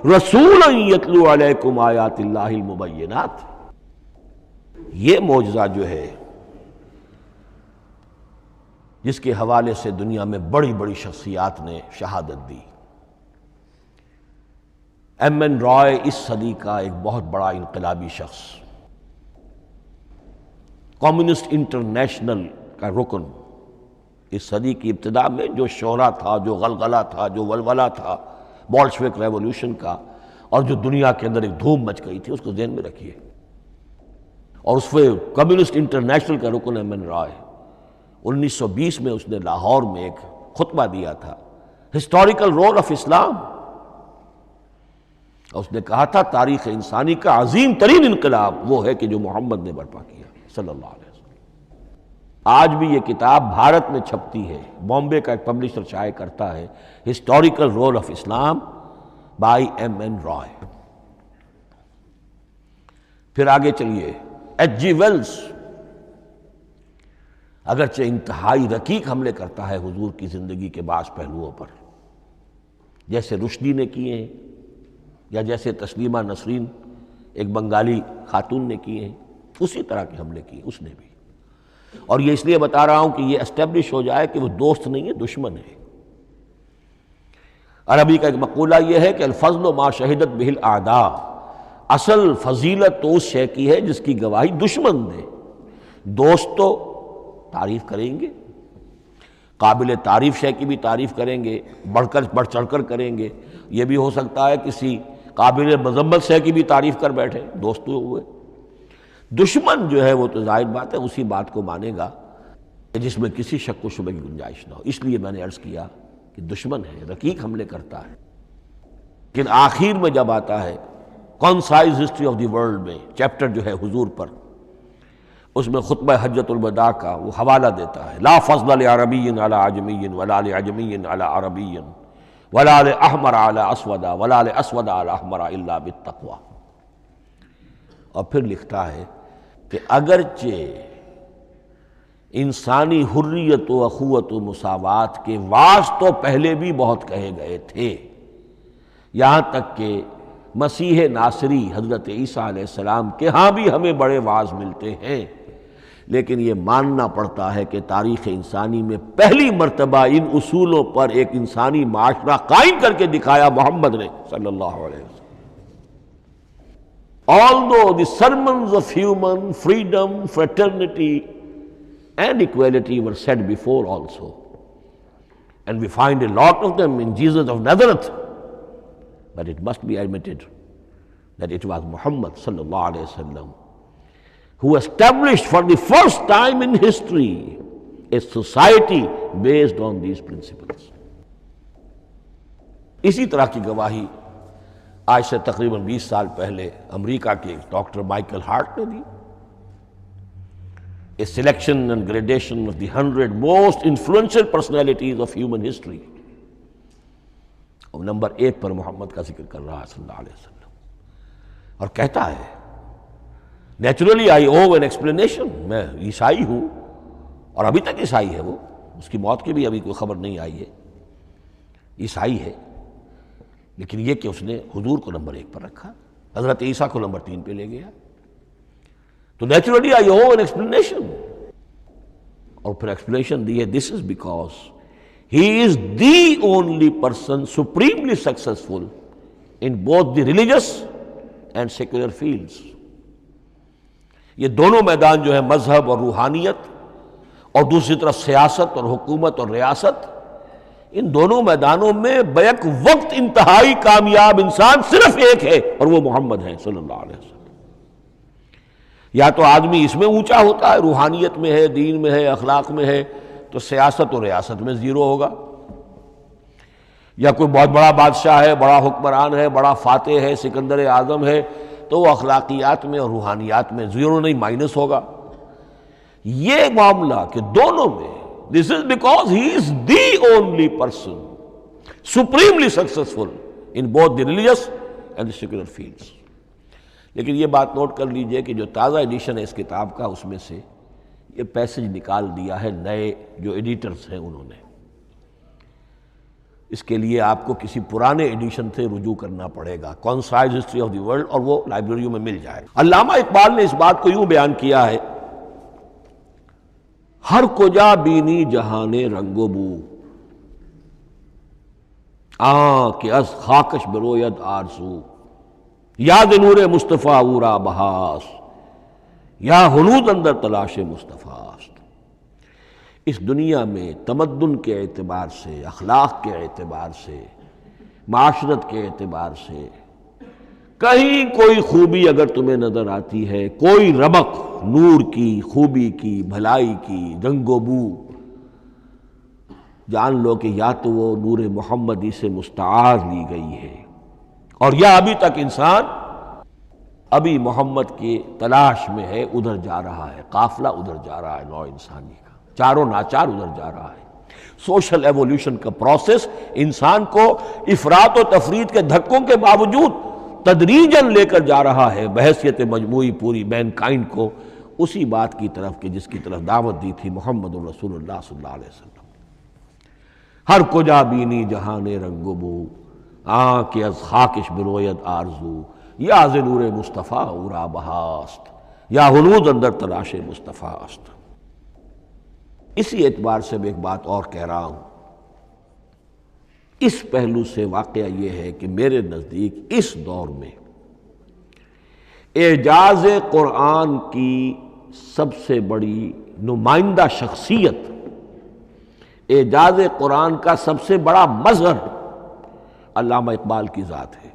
رسولا یتلو علیکم آیات اللہ المبینات۔ یہ معجزہ جو ہے جس کے حوالے سے دنیا میں بڑی بڑی شخصیات نے شہادت دی۔ ایم این رائے اس صدی کا ایک بہت بڑا انقلابی شخص، کمیونسٹ انٹرنیشنل کا رکن، اس صدی کی ابتدا میں جو شورا تھا، جو غلغلہ تھا، جو ولولہ تھا بولشوک ریولوشن کا، اور جو دنیا کے اندر ایک دھوم مچ گئی تھی، اس کو ذہن میں رکھیے۔ اور اس میں کمیونسٹ انٹرنیشنل کا رکن ایم این رائے، 1920 میں اس نے لاہور میں ایک خطبہ دیا تھا، ہسٹوریکل رول آف اسلام۔ اور اس نے کہا تھا تاریخ انسانی کا عظیم ترین انقلاب وہ ہے کہ جو محمد نے برپا کیا صلی اللہ علیہ وسلم۔ آج بھی یہ کتاب بھارت میں چھپتی ہے، بامبے کا ایک پبلشر شائع کرتا ہے، historical role of Islam by M N Roy. پھر آگے چلیے، ایچ جی ویلز اگرچہ انتہائی رقیق حملے کرتا ہے حضور کی زندگی کے بعض پہلوؤں پر، جیسے رشدی نے کیے ہیں یا جیسے تسلیمہ نسرین ایک بنگالی خاتون نے کیے ہیں، اسی طرح کے حملے کیے اس نے بھی۔ اور یہ اس لیے بتا رہا ہوں کہ یہ اسٹیبلش ہو جائے کہ وہ دوست نہیں ہے، دشمن ہے۔ عربی کا ایک مقولہ یہ ہے کہ الفضل ما شہدت بہ الاعداء، اصل فضیلت تو اس شے کی ہے جس کی گواہی دشمن دے۔ دوست تو تعریف کریں گے، قابل تعریف شے کی بھی تعریف کریں گے، بڑھ چڑھ کر کریں گے۔ یہ بھی ہو سکتا ہے کسی قابل مذمت شے کی بھی تعریف کر بیٹھے، دوست تو ہوئے۔ دشمن جو ہے وہ تو ظاہر بات ہے اسی بات کو مانے گا جس میں کسی شک و شبہ کی گنجائش نہ ہو۔ اس لیے میں نے عرض کیا کہ دشمن ہے، رقیق حملے کرتا ہے۔ لیکن آخر میں جب آتا ہے concise history of the world میں چیپٹر جو ہے حضور پر، اس میں خطبہ حجۃ الوداع کا وہ حوالہ دیتا ہے، لا فضل لعربی علی عجمی ولا لعجمی علی عربی ولا لاحمر علی اسود ولا لاسود علی احمر الا بالتقوی۔ اور پھر لکھتا ہے کہ اگرچہ انسانی حریت و اخوت و مساوات کے واعظ تو پہلے بھی بہت کہے گئے تھے، یہاں تک کہ مسیح ناصری حضرت عیسیٰ علیہ السلام کے ہاں بھی ہمیں بڑے واعظ ملتے ہیں، لیکن یہ ماننا پڑتا ہے کہ تاریخ انسانی میں پہلی مرتبہ ان اصولوں پر ایک انسانی معاشرہ قائم کر کے دکھایا محمد نے صلی اللہ علیہ وسلم۔ Although the sermons of human freedom, fraternity and equality were said before also, and we find a lot of them in Jesus of Nazareth, but it must be admitted that it was Muhammad sallallahu alaihi wasallam who established for the first time in history a society based on these principles. اسی طرح کی گواہی آج سے تقریباً 20 سال پہلے امریکہ کے ڈاکٹر مائیکل ہارٹ نے دی. A selection and gradation of the 100 most influential personalities of human history. اور نمبر 1 پر محمد کا ذکر کر رہا ہے صلی اللہ علیہ وسلم، اور کہتا ہے naturally I owe an explanation, میں عیسائی ہوں اور ابھی تک عیسائی ہے، وہ اس کی موت کی بھی ابھی کوئی خبر نہیں آئی ہے، عیسائی ہے، لیکن یہ کہ اس نے حضور کو نمبر 1 پر رکھا، حضرت عیسیٰ کو نمبر 3 پہ لے گیا. تو naturally I owe an explanation, اور پھر ایکسپلینیشن دی ہے this is because he is the only person supremely successful in both the religious and secular fields. یہ دونوں میدان جو ہے مذہب اور روحانیت اور دوسری طرف سیاست اور حکومت اور ریاست، ان دونوں میدانوں میں بیک وقت انتہائی کامیاب انسان صرف ایک ہے، اور وہ محمد ہے صلی اللہ علیہ وسلم. یا تو آدمی اس میں اونچا ہوتا ہے، روحانیت میں ہے، دین میں ہے، اخلاق میں ہے، تو سیاست اور ریاست میں زیرو ہوگا. یا کوئی بہت بڑا بادشاہ ہے، بڑا حکمران ہے، بڑا فاتح ہے، سکندر اعظم ہے، تو وہ اخلاقیات میں اور روحانیات میں زیرو نہیں، مائنس ہوگا. یہ معاملہ کہ دونوں میں this is because he is the only person supremely successful in both the religious and the secular fields. لیکن یہ بات نوٹ کر لیجئے کہ جو تازہ ایڈیشن ہے اس کتاب کا، اس میں سے یہ پیسج نکال دیا ہے نئے جو ایڈیٹرز ہیں انہوں نے. اس کے لیے آپ کو کسی پرانے ایڈیشن سے رجوع کرنا پڑے گا، concise history of the world, اور وہ لائبریریوں میں مل جائے. علامہ اقبال نے اس بات کو یوں بیان کیا ہے، ہر کجا بینی جہان رنگ و بو، کہ از خاکش بروید آرزو، یاد نور مصطفیٰ اورا بہاس، یا ہنود اندر تلاش مصطفیٰ است. اس دنیا میں تمدن کے اعتبار سے، اخلاق کے اعتبار سے، معاشرت کے اعتبار سے کہیں کوئی خوبی اگر تمہیں نظر آتی ہے، کوئی رمق نور کی، خوبی کی، بھلائی کی، رنگ و بو، جان لو کہ یا تو وہ نور محمدی سے مستعار لی گئی ہے، اور یا ابھی تک انسان ابھی محمد کی تلاش میں ہے، ادھر جا رہا ہے، قافلہ ادھر جا رہا ہے، نوع انسانی کا چاروں ناچار ادھر جا رہا ہے. سوشل ایولیوشن کا پروسیس انسان کو افراط و تفرید کے دھکوں کے باوجود تدریجاً لے کر جا رہا ہے بحیثیت مجموعی پوری مین کائنڈ کو اسی بات کی طرف کہ جس کی طرف دعوت دی تھی محمد رسول اللہ صلی اللہ علیہ وسلم. ہر کجا بینی جہان رنگ و بو، کہ از خاکش بروید آرزو، یا ز نور مصطفیٰ اورا بہاست، یا ہنود اندر تلاش مصطفیٰ است. اسی اعتبار سے میں ایک بات اور کہہ رہا ہوں، اس پہلو سے واقعہ یہ ہے کہ میرے نزدیک اس دور میں اعجاز قرآن کی سب سے بڑی نمائندہ شخصیت، اعجاز قرآن کا سب سے بڑا مظہر علامہ اقبال کی ذات ہے.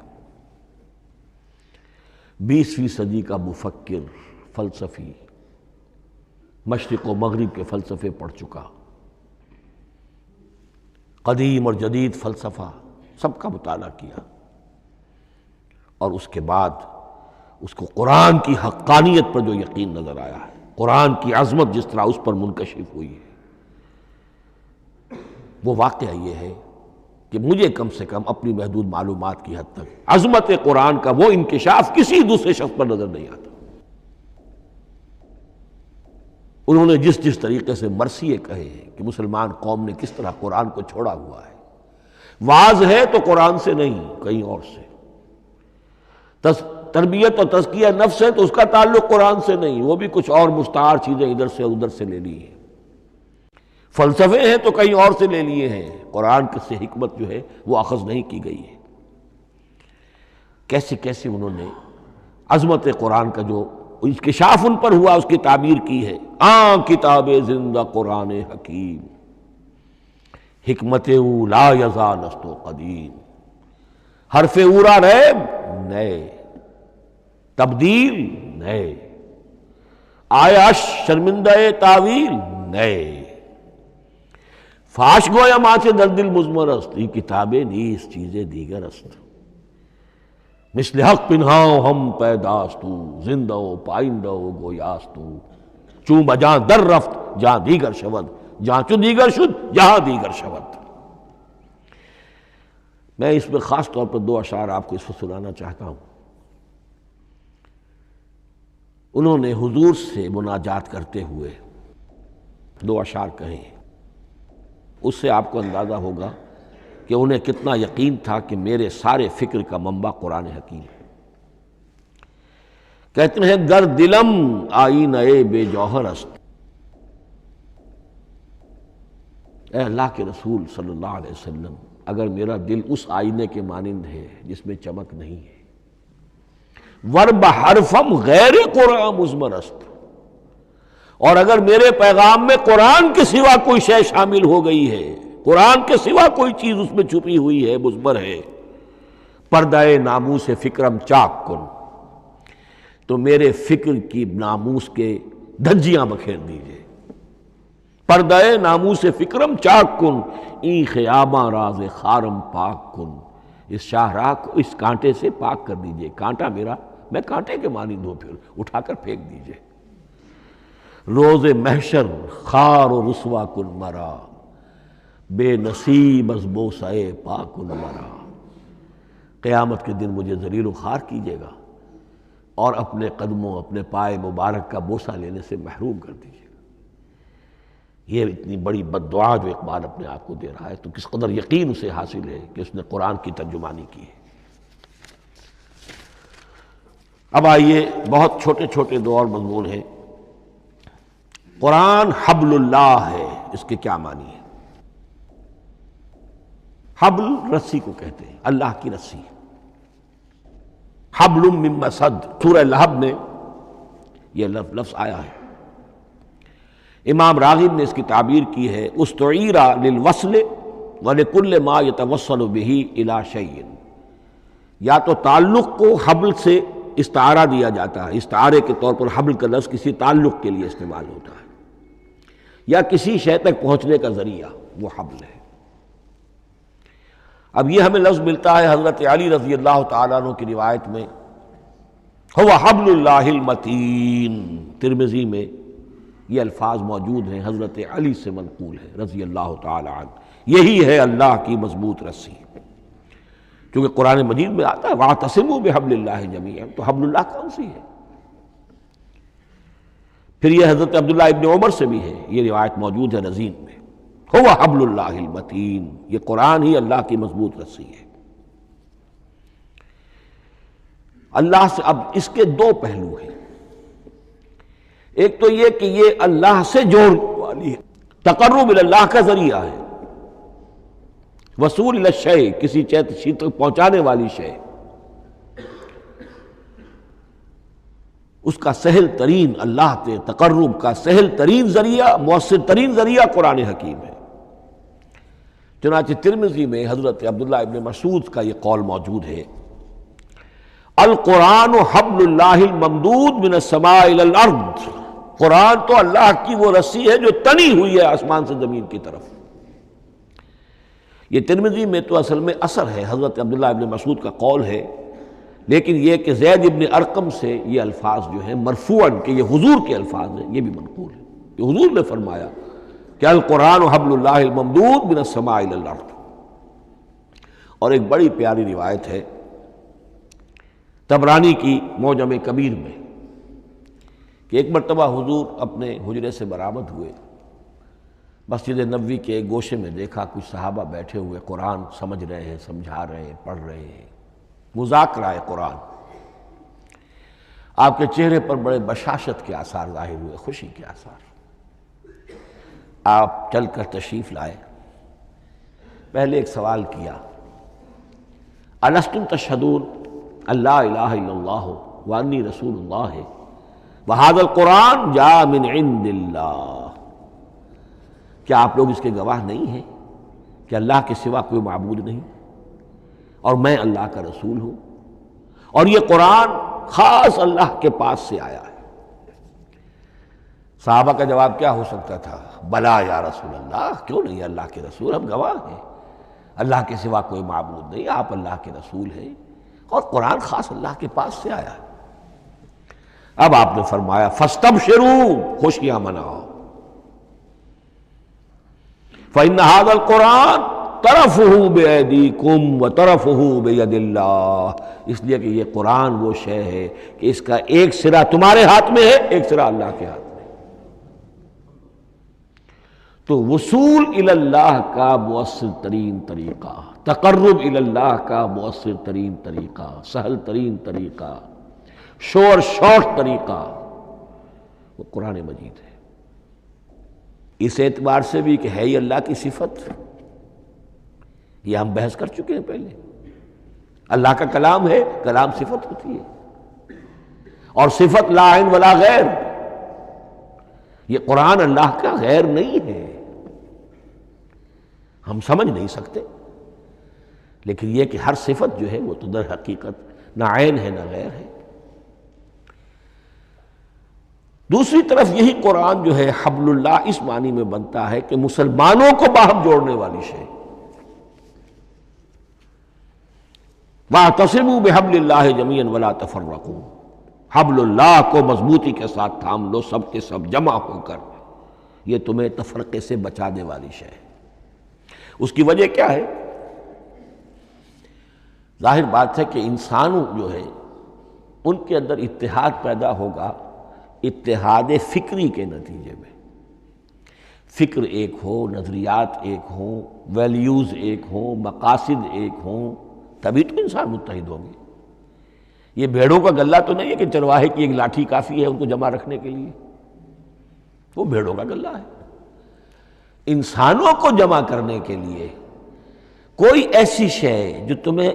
20ویں صدی کا مفکر، فلسفی، مشرق و مغرب کے فلسفے پڑھ چکا، قدیم اور جدید فلسفہ سب کا مطالعہ کیا، اور اس کے بعد اس کو قرآن کی حقانیت پر جو یقین نظر آیا ہے، قرآن کی عظمت جس طرح اس پر منکشف ہوئی ہے، وہ واقعہ یہ ہے کہ مجھے کم سے کم اپنی محدود معلومات کی حد تک عظمت قرآن کا وہ انکشاف کسی دوسرے شخص پر نظر نہیں آتا. انہوں نے جس طریقے سے مرثیے کہے ہیں کہ مسلمان قوم نے کس طرح قرآن کو چھوڑا ہوا ہے، واعظ ہے تو قرآن سے نہیں کہیں اور سے، تربیت اور تزکیہ نفس ہے تو اس کا تعلق قرآن سے نہیں، وہ بھی کچھ اور مستعار چیزیں ادھر سے ادھر سے لے لی ہیں، فلسفے ہیں تو کہیں اور سے لے لیے ہیں، قرآن سے حکمت جو ہے وہ اخذ نہیں کی گئی ہے. کیسے کیسے انہوں نے عظمت قرآن کا جو انکشاف ان پر ہوا اس کی تعبیر کی ہے. کتاب زندہ قرآن حکیم، حکمت او لا یزا نست و قدیم، حرف اورا ریب نئے، تبدیل نئے، آیا شرمندہ تعویل نئے. فاش گویا ماں سے در دل مزمر است، یہ کتابیں نیز چیزیں دیگر است، مثل حق پنہاؤ ہم پیداستو، زندہ و پائندہ و گویاستو، چون بجاں در رفت جہاں دیگر شود، جہاں چو دیگر شد جہاں دیگر شود۔ میں اس میں خاص طور پر 2 اشعار آپ کو اس وقت سنانا چاہتا ہوں۔ انہوں نے حضور سے مناجات کرتے ہوئے 2 اشعار کہیں، اس سے آپ کو اندازہ ہوگا کہ انہیں کتنا یقین تھا کہ میرے سارے فکر کا منبع قرآن حکیم ہے۔ کہتے ہیں گر دلم آئینہ بے جوہر است، اے اللہ کے رسول صلی اللہ علیہ وسلم، اگر میرا دل اس آئینے کے مانند ہے جس میں چمک نہیں ہے، ورب حرفم غیر قرآن مضمر است، اور اگر میرے پیغام میں قرآن کے سوا کوئی شے شامل ہو گئی ہے، قرآن کے سوا کوئی چیز اس میں چھپی ہوئی ہے، مضمر ہے، پردہ ناموس فکرم چاک کن، تو میرے فکر کی ناموس کے دھجیاں بکھیر دیجئے۔ پردہ ناموس فکرم چاک کن، این خیاباں راز خارم پاک کن، اس شاہراہ کو اس کانٹے سے پاک کر دیجئے، کانٹا میرا، میں کانٹے کے مانند ہوں، پھر اٹھا کر پھینک دیجئے۔ روز محشر خار و رسوا کن مرا، بے نصیب از بوسہ پاک کن مرا، قیامت کے دن مجھے ذلیل و خوار کیجیے گا اور اپنے قدموں، اپنے پائے مبارک کا بوسہ لینے سے محروم کر دیجیے گا۔ یہ اتنی بڑی بد دعا جو اقبال اپنے آپ کو دے رہا ہے، تو کس قدر یقین اسے حاصل ہے کہ اس نے قرآن کی ترجمانی کی ہے۔ اب آئیے، بہت چھوٹے چھوٹے 2 اور مضمون ہیں۔ قرآن حبل اللہ ہے، اس کے کیا معنی ہے؟ حبل رسی کو کہتے ہیں، اللہ کی رسی۔ حبل من مسد، سورہ لہب میں یہ لفظ آیا ہے۔ امام راغب نے اس کی تعبیر کی ہے استعیر للوصل ولکل ما یتوصل به الی شیء، یا تو تعلق کو حبل سے استعارہ دیا جاتا ہے، استعارے کے طور پر حبل کا لفظ کسی تعلق کے لیے استعمال ہوتا ہے، یا کسی شے تک پہنچنے کا ذریعہ، وہ حبل ہے۔ اب یہ ہمیں لفظ ملتا ہے حضرت علی رضی اللہ تعالیٰ عنہ کی روایت میں، هو حبل اللہ المتین، ترمذی میں یہ الفاظ موجود ہیں، حضرت علی سے منقول ہے رضی اللہ تعالی عنہ، یہی ہے اللہ کی مضبوط رسی۔ کیونکہ قرآن مجید میں آتا ہے وَاعْتَصِمُوا بِحَبْلِ اللَّهِ جَمِيعًا، تو حبل اللہ کون سی ہے؟ پھر یہ حضرت عبداللہ ابن عمر سے بھی ہے، یہ روایت موجود ہے رزین میں، هو حبل اللہ المتین، یہ قرآن ہی اللہ کی مضبوط رسی ہے۔ اللہ سے اب اس کے 2 پہلو ہیں، ایک تو یہ کہ یہ اللہ سے جوڑنے والی ہے، تقرب اللہ کا ذریعہ ہے، وصول الی الشیء، کسی چیز تک پہنچانے والی شے، اس کا سہل ترین، اللہ کے تقرب کا سہل ترین ذریعہ، مؤثر ترین ذریعہ قرآن حکیم ہے۔ چنانچہ ترمذی میں حضرت عبداللہ ابن مسعود کا یہ قول موجود ہے، القرآن حبل اللہ الممدود من السماء الی الارض، قرآن تو اللہ کی وہ رسی ہے جو تنی ہوئی ہے آسمان سے زمین کی طرف۔ یہ ترمذی میں تو اصل میں اثر ہے، حضرت عبداللہ ابن مسعود کا قول ہے، لیکن یہ کہ زید ابن ارقم سے یہ الفاظ جو ہیں مرفوعاً کہ یہ حضور کے الفاظ ہیں، یہ بھی منقول ہے کہ حضور نے فرمایا کہ القرآن حبل اللہ الممدود من السماء الی الارض۔ اور ایک بڑی پیاری روایت ہے طبرانی کی معجم کبیر میں کہ ایک مرتبہ حضور اپنے حجرے سے برآمد ہوئے، مسجد نبوی کے ایک گوشے میں دیکھا کچھ صحابہ بیٹھے ہوئے قرآن سمجھ رہے ہیں، سمجھا رہے ہیں، پڑھ رہے ہیں، مذاکرہ قرآن۔ آپ کے چہرے پر بڑے بشاشت کے آثار ظاہر ہوئے، خوشی کے آثار۔ آپ چل کر تشریف لائے، پہلے ایک سوال کیا، الستم تشہدون اللہ الہ الا اللہ وانی رسول اللہ وہذا القرآن جاء من عند اللہ، کیا آپ لوگ اس کے گواہ نہیں ہیں کہ اللہ کے سوا کوئی معبود نہیں اور میں اللہ کا رسول ہوں، اور یہ قرآن خاص اللہ کے پاس سے آیا ہے؟ صحابہ کا جواب کیا ہو سکتا تھا؟ بلا یا رسول اللہ، کیوں نہیں اللہ کے رسول، ہم گواہ ہیں، اللہ کے سوا کوئی معبود نہیں، آپ اللہ کے رسول ہیں، اور قرآن خاص اللہ کے پاس سے آیا ہے۔ اب آپ نے فرمایا فاستبشروا، خوشیاں مناؤ، فإن هذا القرآن طرفہ بأیدیکم وطرفہ بید اللہ، اس لیے کہ یہ قرآن وہ شے ہے کہ اس کا ایک سرا تمہارے ہاتھ میں ہے، ایک سرا اللہ کے ہاتھ میں۔ تو وصول الی اللہ کا مؤثر ترین طریقہ، تقرب الی اللہ کا مؤثر ترین طریقہ، سہل ترین طریقہ، شور شارٹ طریقہ وہ قرآن مجید ہے۔ اس اعتبار سے بھی کہ ہے ہی اللہ کی صفت، یہ ہم بحث کر چکے ہیں پہلے، اللہ کا کلام ہے، کلام صفت ہوتی ہے، اور صفت لا عین ولا غیر، یہ قرآن اللہ کا غیر نہیں ہے، ہم سمجھ نہیں سکتے، لیکن یہ کہ ہر صفت جو ہے وہ تو در حقیقت نہ عین ہے نہ غیر ہے۔ دوسری طرف یہی قرآن جو ہے حبل اللہ اس معنی میں بنتا ہے کہ مسلمانوں کو باہم جوڑنے والی شے، وَاعْتَصِمُوا بِحَبْلِ اللَّهِ جَمِيعًا وَلَا تَفَرَّقُوا، حبل اللہ کو مضبوطی کے ساتھ تھام لو، سب کے سب جمع ہو کر، یہ تمہیں تفرقے سے بچانے والی شے ہے۔ اس کی وجہ کیا ہے؟ ظاہر بات ہے کہ انسانوں جو ہے ان کے اندر اتحاد پیدا ہوگا اتحاد فکری کے نتیجے میں، فکر ایک ہو، نظریات ایک ہوں، ویلیوز ایک ہوں، مقاصد ایک ہوں، تبھی تو انسان متحد ہوں گے۔ یہ بھیڑوں کا غلہ تو نہیں ہے کہ چرواہے کی ایک لاٹھی کافی ہے ان کو جمع رکھنے کے لیے، وہ بھیڑوں کا غلہ ہے۔ انسانوں کو جمع کرنے کے لیے کوئی ایسی شے جو تمہیں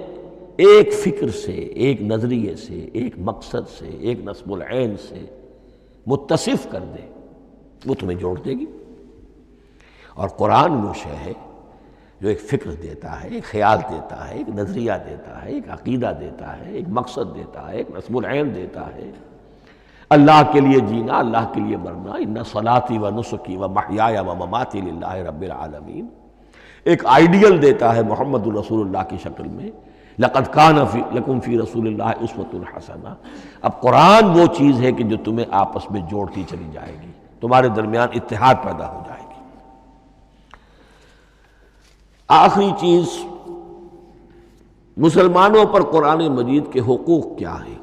ایک فکر سے، ایک نظریے سے، ایک مقصد سے، ایک نصب العین سے متصف کر دے، وہ تمہیں جوڑ دے گی۔ اور قرآن وہ شے ہے جو ایک فکر دیتا ہے، ایک خیال دیتا ہے، ایک نظریہ دیتا ہے، ایک عقیدہ دیتا ہے، ایک مقصد دیتا ہے، ایک نصب العین دیتا ہے، اللہ کے لیے جینا، اللہ کے لیے مرنا، ان صلاتی و نسکی و محیایا و مماتی للہ رب العالمین، ایک آئیڈیل دیتا ہے محمد الرسول اللہ کی شکل میں، لقد کان لکم فی رسول اللہ اسوۃ حسنہ۔ اب قرآن وہ چیز ہے کہ جو تمہیں آپس میں جوڑتی چلی جائے گی، تمہارے درمیان اتحاد پیدا ہو جائے گی۔ آخری چیز، مسلمانوں پر قرآن مجید کے حقوق کیا ہیں؟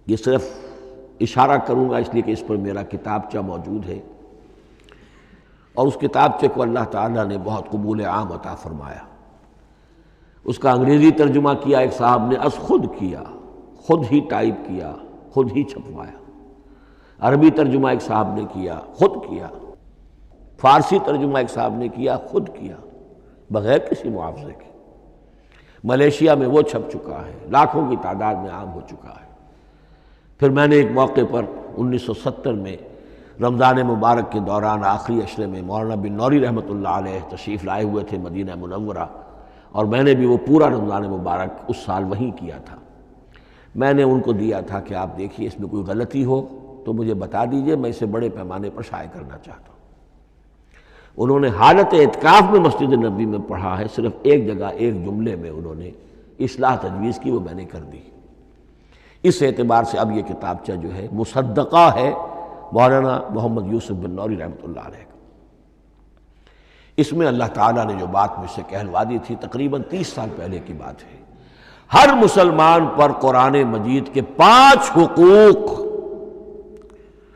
یہ صرف اشارہ کروں گا اس لیے کہ اس پر میرا کتابچہ موجود ہے، اور اس کتابچے کو اللہ تعالیٰ نے بہت قبول عام عطا فرمایا۔ اس کا انگریزی ترجمہ کیا ایک صاحب نے، از خود کیا، خود ہی ٹائپ کیا، خود ہی چھپوایا۔ عربی ترجمہ ایک صاحب نے کیا، خود کیا۔ فارسی ترجمہ ایک صاحب نے کیا، خود کیا، بغیر کسی معاوضے کے۔ ملیشیا میں وہ چھپ چکا ہے، لاکھوں کی تعداد میں عام ہو چکا ہے۔ پھر میں نے ایک موقع پر 1970 میں رمضان مبارک کے دوران آخری عشرے میں مولانا بن نوری رحمۃ اللہ علیہ تشریف لائے ہوئے تھے مدینہ منورہ، اور میں نے بھی وہ پورا رمضان مبارک اس سال وہیں کیا تھا۔ میں نے ان کو دیا تھا کہ آپ دیکھیے اس میں کوئی غلطی ہو تو مجھے بتا دیجئے، میں اسے بڑے پیمانے پر شائع کرنا چاہتا ہوں۔ انہوں نے حالت اعتکاف میں مسجد نبوی میں پڑھا ہے، صرف ایک جگہ ایک جملے میں انہوں نے اصلاح تجویز کی، وہ میں نے کر دی۔ اس اعتبار سے اب یہ کتابچہ جو ہے مصدقہ ہے مولانا محمد یوسف بن نوری رحمۃ اللہ علیہ کا۔ اس میں اللہ تعالیٰ نے جو بات مجھ سے کہلوا دی تھی، تقریباً 30 سال پہلے کی بات ہے، ہر مسلمان پر قرآن مجید کے 5 حقوق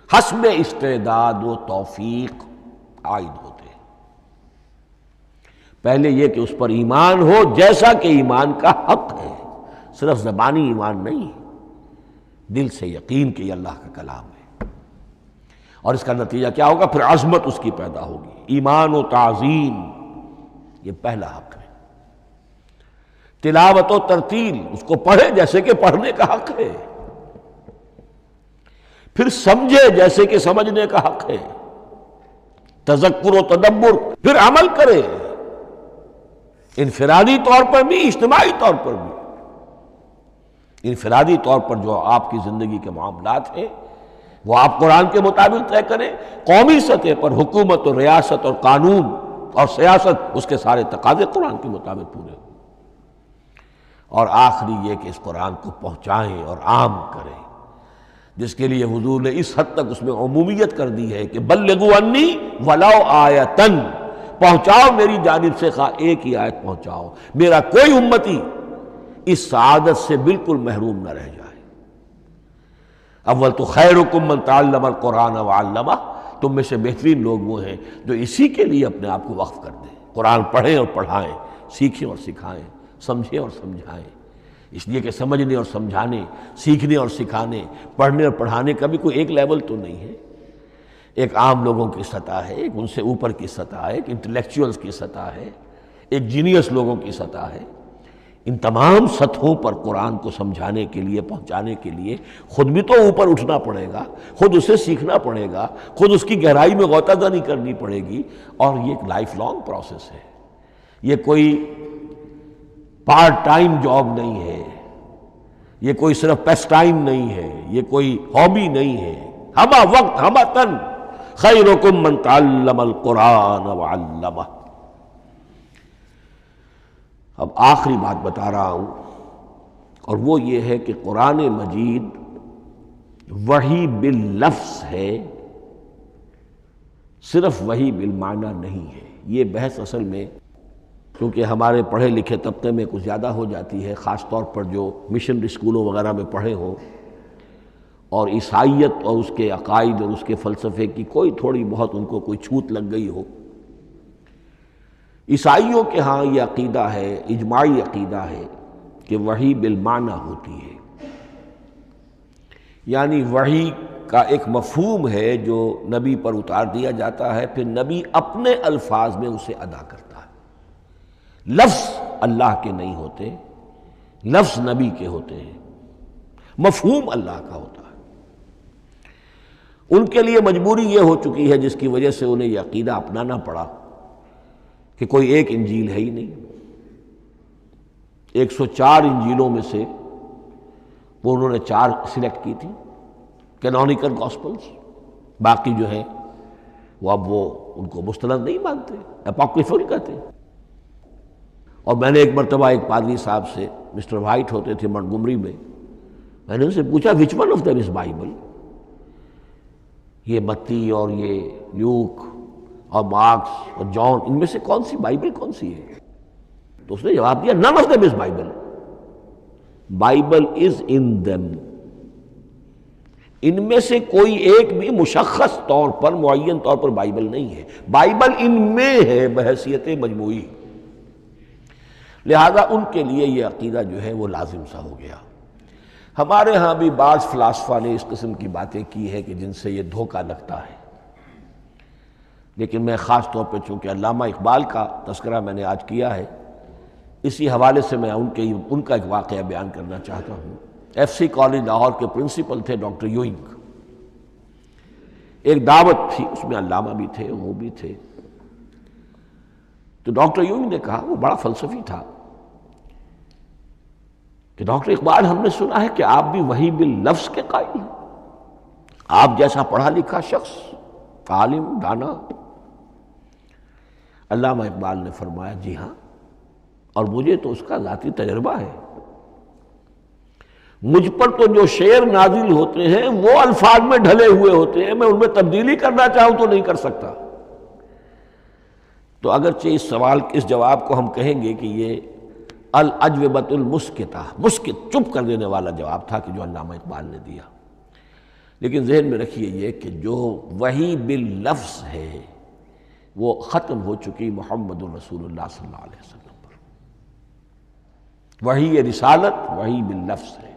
حسب استعداد و توفیق عائد ہوتے ہیں۔ پہلے یہ کہ اس پر ایمان ہو جیسا کہ ایمان کا حق ہے، صرف زبانی ایمان نہیں، دل سے یقین کہ یہ اللہ کا کلام ہے۔ اور اس کا نتیجہ کیا ہوگا؟ پھر عظمت اس کی پیدا ہوگی، ایمان و تعظیم، یہ پہلا حق ہے۔ تلاوت و ترتیل، اس کو پڑھے جیسے کہ پڑھنے کا حق ہے، پھر سمجھے جیسے کہ سمجھنے کا حق ہے، تذکر و تدبر، پھر عمل کرے، انفرادی طور پر بھی اجتماعی طور پر بھی۔ انفرادی طور پر جو آپ کی زندگی کے معاملات ہیں وہ آپ قرآن کے مطابق طے کریں، قومی سطح پر حکومت اور ریاست اور قانون اور سیاست اس کے سارے تقاضے قرآن کے مطابق پورے ہوں، اور آخری یہ کہ اس قرآن کو پہنچائیں اور عام کریں، جس کے لیے حضور نے اس حد تک اس میں عمومیت کر دی ہے کہ بلغوا انی ولو آیۃ، پہنچاؤ میری جانب سے خواہ ایک ہی آیت پہنچاؤ، میرا کوئی امتی اس سعادت سے بالکل محروم نہ رہ جائے۔ اول تو خیرکم من تعلم القرآن وعلمہ، تم میں سے بہترین لوگ وہ ہیں جو اسی کے لیے اپنے آپ کو وقف کر دیں، قرآن پڑھیں اور پڑھائیں، سیکھیں اور سکھائیں، سمجھیں اور سمجھائیں، اس لیے کہ سمجھنے اور سمجھانے، سیکھنے اور سکھانے، پڑھنے اور پڑھانے کا بھی کوئی ایک لیول تو نہیں ہے، ایک عام لوگوں کی سطح ہے، ایک ان سے اوپر کی سطح ہے، ایک انٹلیکچوئلز کی سطح ہے، ایک جینیس لوگوں کی سطح ہے۔ ان تمام سطحوں پر قرآن کو سمجھانے کے لیے، پہنچانے کے لیے خود بھی تو اوپر اٹھنا پڑے گا، خود اسے سیکھنا پڑے گا، خود اس کی گہرائی میں غوطہ زنی کرنی پڑے گی، اور یہ ایک لائف لانگ پروسیس ہے، یہ کوئی پارٹ ٹائم جاب نہیں ہے، یہ کوئی صرف پیس ٹائم نہیں ہے، یہ کوئی ہابی نہیں ہے، ہمہ وقت ہمہ تن، خیرکم من تعلم القرآن وعلمہ۔ اب آخری بات بتا رہا ہوں، اور وہ یہ ہے کہ قرآن مجید وحی باللفظ ہے، صرف وحی بالمعنی نہیں ہے۔ یہ بحث اصل میں کیونکہ ہمارے پڑھے لکھے طبقے میں کچھ زیادہ ہو جاتی ہے، خاص طور پر جو مشنری اسکولوں وغیرہ میں پڑھے ہوں اور عیسائیت اور اس کے عقائد اور اس کے فلسفے کی کوئی تھوڑی بہت ان کو کوئی چھوت لگ گئی ہو۔ عیسائیوں کے ہاں یہ عقیدہ ہے، اجماعی عقیدہ ہے کہ وحی بالمعنی ہوتی ہے، یعنی وحی کا ایک مفہوم ہے جو نبی پر اتار دیا جاتا ہے، پھر نبی اپنے الفاظ میں اسے ادا کرتا ہے۔ لفظ اللہ کے نہیں ہوتے، لفظ نبی کے ہوتے ہیں، مفہوم اللہ کا ہوتا ہے۔ ان کے لیے مجبوری یہ ہو چکی ہے جس کی وجہ سے انہیں یہ عقیدہ اپنانا پڑا کہ کوئی ایک انجیل ہے ہی نہیں، 104 انجیلوں میں سے وہ انہوں نے 4 سلیکٹ کی تھی کینونیکل گاسپلز، باقی جو ہیں وہ اب وہ ان کو مستند نہیں مانتے، اپوکریفل کہتے ہیں۔ اور میں نے ایک مرتبہ ایک پادری صاحب سے، مسٹر وائٹ ہوتے تھے منٹگمری میں نے ان سے پوچھا which one of them is Bible, یہ متی اور یہ لیوک اور مارکس اور جان، ان میں سے کون سی بائبل کون سی ہے؟ تو اس نے جواب دیا none of them is Bible. Bible is in them. ان میں سے کوئی ایک بھی مشخص طور پر، معین طور پر بائبل نہیں ہے، بائبل ان میں ہے بحیثیت مجموعی، لہذا ان کے لیے یہ عقیدہ جو ہے وہ لازم سا ہو گیا۔ ہمارے ہاں بھی بعض فلاسفہ نے اس قسم کی باتیں کی ہے کہ جن سے یہ دھوکہ لگتا ہے، لیکن میں خاص طور پہ چونکہ علامہ اقبال کا تذکرہ میں نے آج کیا ہے، اسی حوالے سے میں ان کا ایک واقعہ بیان کرنا چاہتا ہوں۔ ایف سی کالج لاہور کے پرنسپل تھے ڈاکٹر یوئنگ، ایک دعوت تھی، اس میں علامہ بھی تھے، وہ بھی تھے، تو ڈاکٹر یوئنگ نے کہا، وہ بڑا فلسفی تھا، کہ ڈاکٹر اقبال ہم نے سنا ہے کہ آپ بھی وحی باللفظ کے قائل ہیں، آپ جیسا پڑھا لکھا شخص، عالم دانا۔ علامہ اقبال نے فرمایا جی ہاں، اور مجھے تو اس کا ذاتی تجربہ ہے، مجھ پر تو جو شعر نازل ہوتے ہیں وہ الفاظ میں ڈھلے ہوئے ہوتے ہیں، میں ان میں تبدیلی کرنا چاہوں تو نہیں کر سکتا۔ تو اگرچہ اس جواب کو ہم کہیں گے کہ یہ الاجوبۃ المسکتہ، مسکت، چپ کر دینے والا جواب تھا کہ جو علامہ اقبال نے دیا، لیکن ذہن میں رکھیے یہ کہ جو وحی باللفظ ہے وہ ختم ہو چکی محمد الرسول اللہ صلی اللہ علیہ وسلم پر، وحی رسالت وحی باللفظ ہے،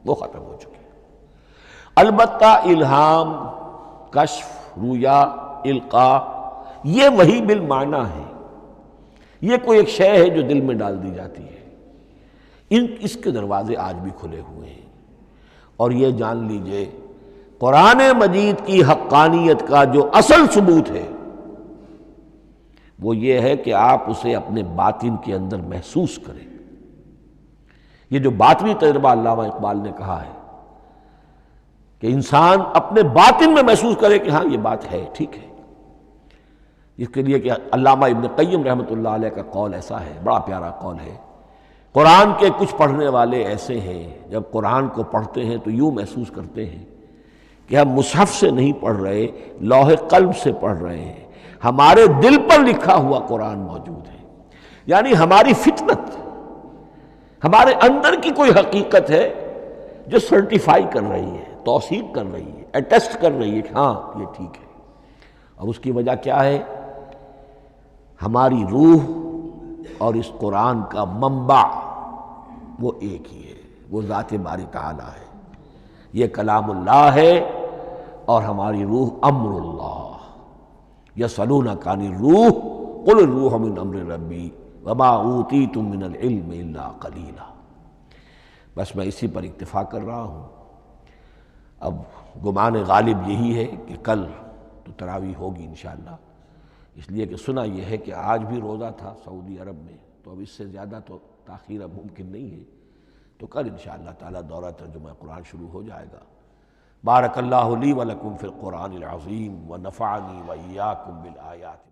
وہ ختم ہو چکی۔ البتہ الہام، کشف، رویا، القاء، یہ وحی بالمعنی ہے، یہ کوئی ایک شے ہے جو دل میں ڈال دی جاتی ہے، اس کے دروازے آج بھی کھلے ہوئے ہیں۔ اور یہ جان لیجئے قرآن مجید کی حقانیت کا جو اصل ثبوت ہے وہ یہ ہے کہ آپ اسے اپنے باطن کے اندر محسوس کریں۔ یہ جو باطنی تجربہ علامہ اقبال نے کہا ہے کہ انسان اپنے باطن میں محسوس کرے کہ ہاں یہ بات ہے، ٹھیک ہے۔ اس کے لیے کہ علامہ ابن قیم رحمۃ اللہ علیہ کا قول ایسا ہے، بڑا پیارا قول ہے، قرآن کے کچھ پڑھنے والے ایسے ہیں جب قرآن کو پڑھتے ہیں تو یوں محسوس کرتے ہیں کہ ہم مصحف سے نہیں پڑھ رہے، لوح قلب سے پڑھ رہے ہیں، ہمارے دل پر لکھا ہوا قرآن موجود ہے، یعنی ہماری فطرت، ہمارے اندر کی کوئی حقیقت ہے جو سرٹیفائی کر رہی ہے، توثیق کر رہی ہے، اٹیسٹ کر رہی ہے کہ ہاں یہ ٹھیک ہے۔ اور اس کی وجہ کیا ہے؟ ہماری روح اور اس قرآن کا منبع وہ ایک ہی ہے، وہ ذات باری تعالیٰ ہے، یہ کلام اللہ ہے، اور ہماری روح امر اللہ۔ یسألونک عن الروح قل الروح من امر ربی وما اوتیتم من العلم الا قلیلا۔ بس میں اسی پر اکتفا کر رہا ہوں۔ اب گمان غالب یہی ہے کہ کل تو تراویح ہوگی انشاءاللہ، اس لیے کہ سنا یہ ہے کہ آج بھی روزہ تھا سعودی عرب میں، تو اب اس سے زیادہ تو تاخیر اب ممکن نہیں ہے، تو کل انشاءاللہ تعالی دورہ ترجمہ قرآن شروع ہو جائے گا۔ بارک اللہ لی و لکم فی القرآن العظیم ونفعنی و ایاکم بالآیات۔